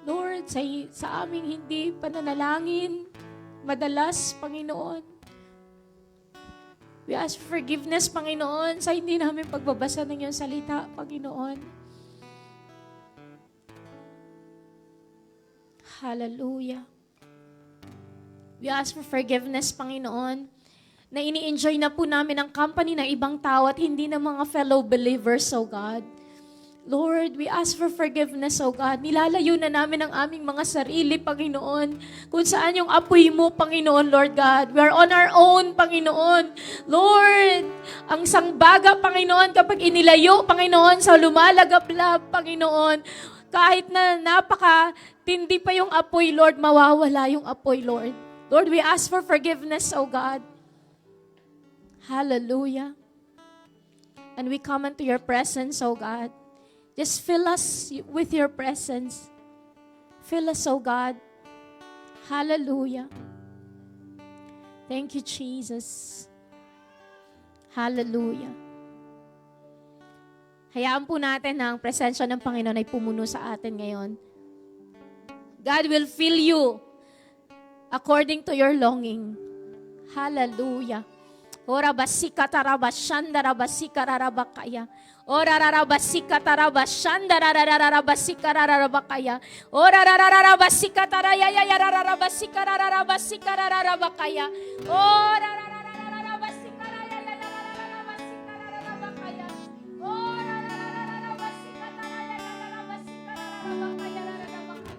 Lord, sa aming hindi pananalangin, madalas, Panginoon. We ask for forgiveness, Panginoon, sa hindi namin pagbabasa ng iyong salita, Panginoon. Hallelujah. We ask for forgiveness, Panginoon, na ini-enjoy na po namin ang company ng ibang tao at hindi ng mga fellow believers, O God. Lord, we ask for forgiveness, O God. Nilalayo na namin ang aming mga sarili, Panginoon. Kung saan yung apoy mo, Panginoon, Lord God. We are on our own, Panginoon. Lord, ang sangbaga, Panginoon, kapag inilayo, Panginoon, sa lumalagablab, Panginoon, kahit na napaka-tindi pa yung apoy, Lord, mawawala yung apoy, Lord. Lord, we ask for forgiveness, O God. Hallelujah. And we come into your presence, O God. Just fill us with your presence. Fill us, O God. Hallelujah. Thank you, Jesus. Hallelujah. Hayaan po natin na ang presensya ng Panginoon ay pumuno sa atin ngayon. God will fill you according to your longing. Hallelujah. Ora basika tarabashanda rabasika rarabakaya. Ora rarabasika tarabashanda rarabasika rarabakaya. Ora rarabasika taraya rarabasika rarabasika rarabakaya. Ora rarabasika rarabasika rarabakaya. Ora rarabasika taraya rarabasika rarabakaya rarabakaya.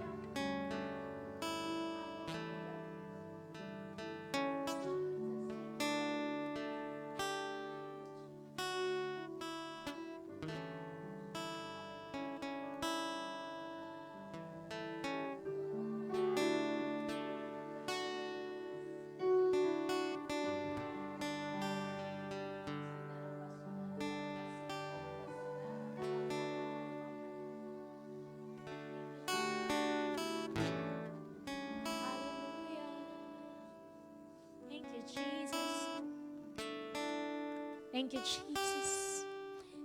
Thank you, Jesus.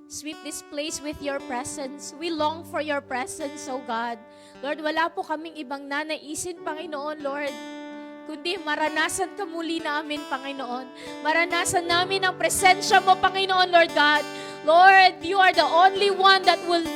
Sweep this place with your presence. We long for your presence, O God. Lord, wala po kaming ibang nanaisin, Panginoon, Lord, kundi maranasan ka muli namin, Panginoon. Maranasan namin ang presensya mo, Panginoon, Lord God. Lord, you are the only one that will,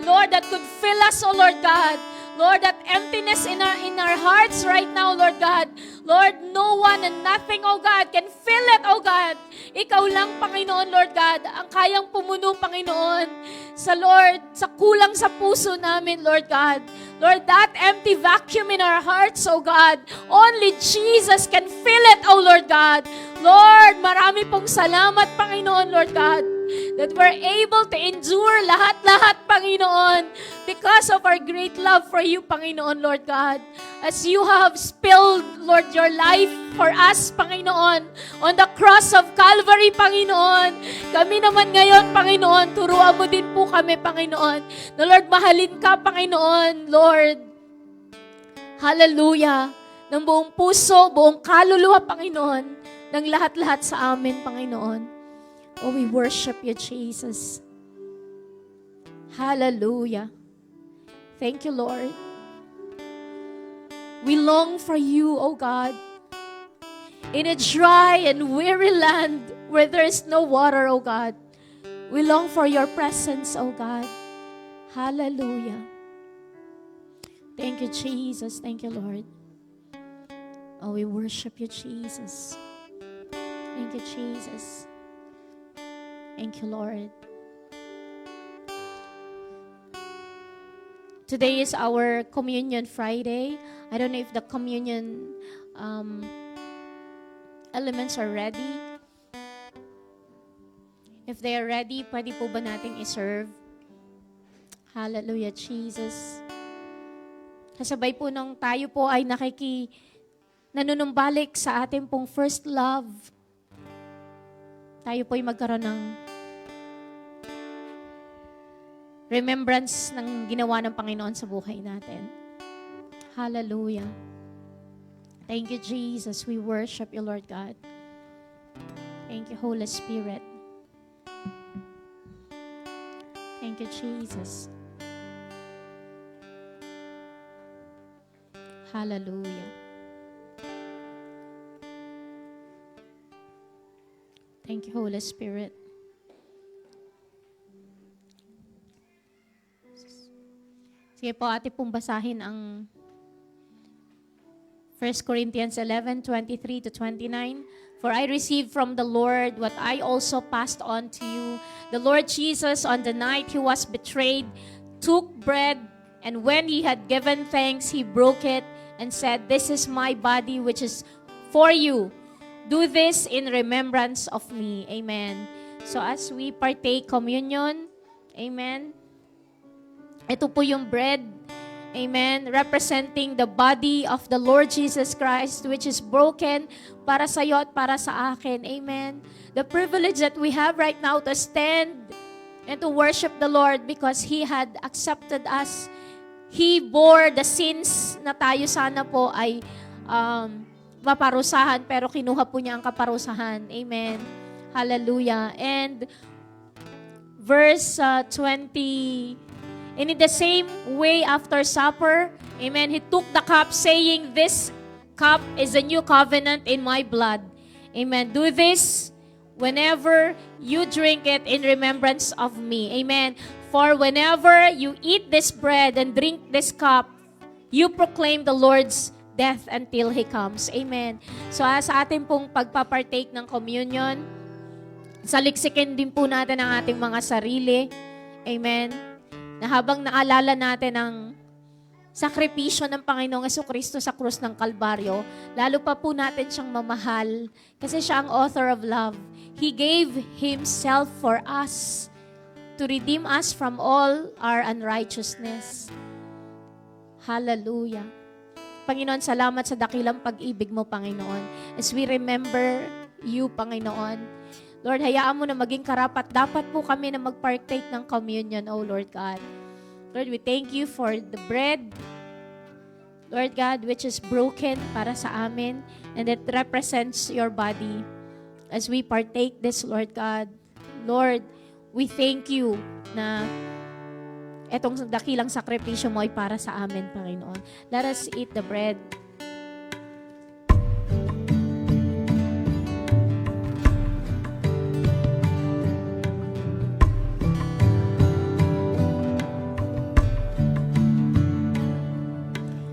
Lord, that could fill us, O Lord God. Lord, that emptiness in our hearts right now, Lord God. Lord, no one and nothing, O God, can fill it, O God. Ikaw lang, Panginoon, Lord God, ang kayang pumuno, Panginoon, sa Lord, sa kulang sa puso namin, Lord God. Lord, that empty vacuum in our hearts, O God, only Jesus can fill it, O Lord God. Lord, marami pong salamat, Panginoon, Lord God, that we're able to endure lahat-lahat, Panginoon, because of our great love for you, Panginoon, Lord God. As you have spilled, Lord, your life for us, Panginoon, on the cross of Calvary, Panginoon. Kami naman ngayon, Panginoon, turuan mo din po kami, Panginoon, na Lord, mahalin ka, Panginoon, Lord. Hallelujah. Ng buong puso, buong kaluluwa, Panginoon, ng lahat-lahat sa amin, Panginoon. Oh, we worship you, Jesus. Hallelujah. Thank you, Lord. We long for you, O God, in a dry and weary land where there is no water, O God. We long for your presence, O God. Hallelujah. Thank you, Jesus. Thank you, Lord. Oh, we worship you, Jesus. Thank you, Jesus. Thank you, Lord. Today is our Communion Friday. I don't know if the communion elements are ready. If they are ready, pwede po ba nating iserve? Hallelujah, Jesus. Kasabay po nung tayo po ay nanunumbalik sa ating pong first love, tayo po ay magkaroon ng remembrance ng ginawa ng Panginoon sa buhay natin. Hallelujah. Thank you, Jesus. We worship you, Lord God. Thank you, Holy Spirit. Thank you, Jesus. Hallelujah. Thank you, Holy Spirit. Sige po, ate pong basahin ang 1 Corinthians 11:23-29. For I received from the Lord what I also passed on to you, the Lord Jesus, on the night he was betrayed, took bread, and when he had given thanks, he broke it and said, "This is my body which is for you. Do this in remembrance of me." Amen. So as we partake communion, amen, ito po yung bread, amen, representing the body of the Lord Jesus Christ, which is broken para sa iyo at para sa akin. Amen. The privilege that we have right now to stand and to worship the Lord because He had accepted us. He bore the sins na tayo sana po ay maparusahan, pero kinuha po niya ang kaparusahan. Amen. Hallelujah. And verse 20, and in the same way after supper, amen, he took the cup saying, "This cup is a new covenant in my blood." Amen. Do this whenever you drink it in remembrance of me. Amen. For whenever you eat this bread and drink this cup, you proclaim the Lord's death until He comes. Amen. So sa ating pong pagpapartake ng communion, saliksikin din po natin ang ating mga sarili. Amen. Na habang naalala natin ang sakripisyo ng Panginoong Jesucristo sa krus ng Kalbaryo, lalo pa po natin siyang mamahal kasi siya ang author of love. He gave Himself for us to redeem us from all our unrighteousness. Hallelujah. Panginoon, salamat sa dakilang pag-ibig mo, Panginoon. As we remember you, Panginoon, Lord, hayaan mo na maging karapat dapat po kami na mag-partake ng communion, O Lord God. Lord, we thank you for the bread, Lord God, which is broken para sa amin, and it represents your body. As we partake this, Lord God, Lord, we thank you na etong dakilang sakripisyo mo ay para sa amin, Panginoon. Let us eat the bread.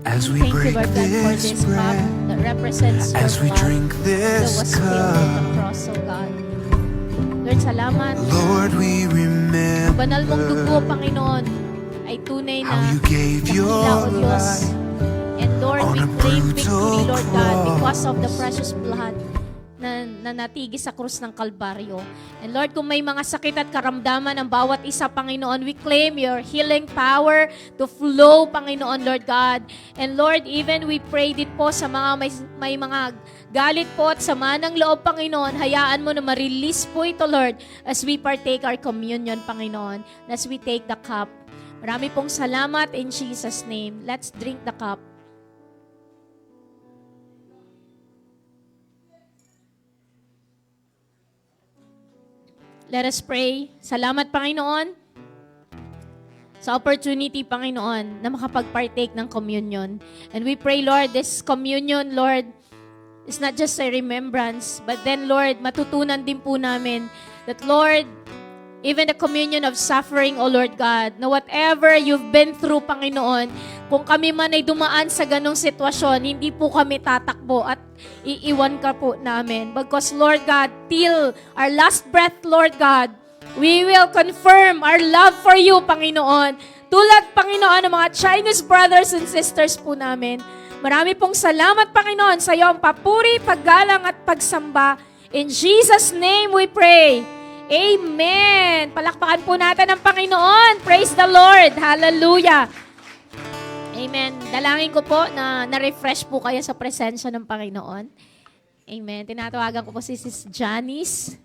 As we Thank you, break Lord God, for this this cup bread, that represents your as we blood drink that this was spilled on the cup, cross, O God. Lord, salamat. Lord, we Ang banal mong dugo, remember Panginoon, ay tunay how na you gave dakila, your O Diyos. life And Lord, on we a claim victory, brutal Lord God, because of the cross. precious blood na natigi sa krus ng Kalbaryo. And Lord, kung may mga sakit at karamdaman ng bawat isa, Panginoon, we claim your healing power to flow, Panginoon, Lord God. And Lord, even we pray din po sa mga may mga galit po at sama ng loob, Panginoon, hayaan mo na ma-release po ito, Lord, as we partake our communion, Panginoon, as we take the cup. Marami pong salamat in Jesus' name. Let's drink the cup. Let us pray. Salamat, Panginoon, sa opportunity, Panginoon, na makapag-partake ng communion. And we pray, Lord, this communion, Lord, is not just a remembrance, but then, Lord, matutunan din po namin that, Lord, even the communion of suffering, O Lord God, na whatever you've been through, Panginoon, kung kami man ay dumaan sa ganong sitwasyon, hindi po kami tatakbo at iiwan ka po namin. Because, Lord God, till our last breath, Lord God, we will confirm our love for you, Panginoon. Tulad, Panginoon, ng mga Chinese brothers and sisters po namin. Marami pong salamat, Panginoon, sa iyo ang papuri, paggalang at pagsamba. In Jesus' name we pray. Amen. Palakpakan po natin ang Panginoon. Praise the Lord. Hallelujah. Amen. Dalangin ko po na na-refresh po kayo sa presensya ng Panginoon. Amen. Tinatawagan ko po si Sis Janice.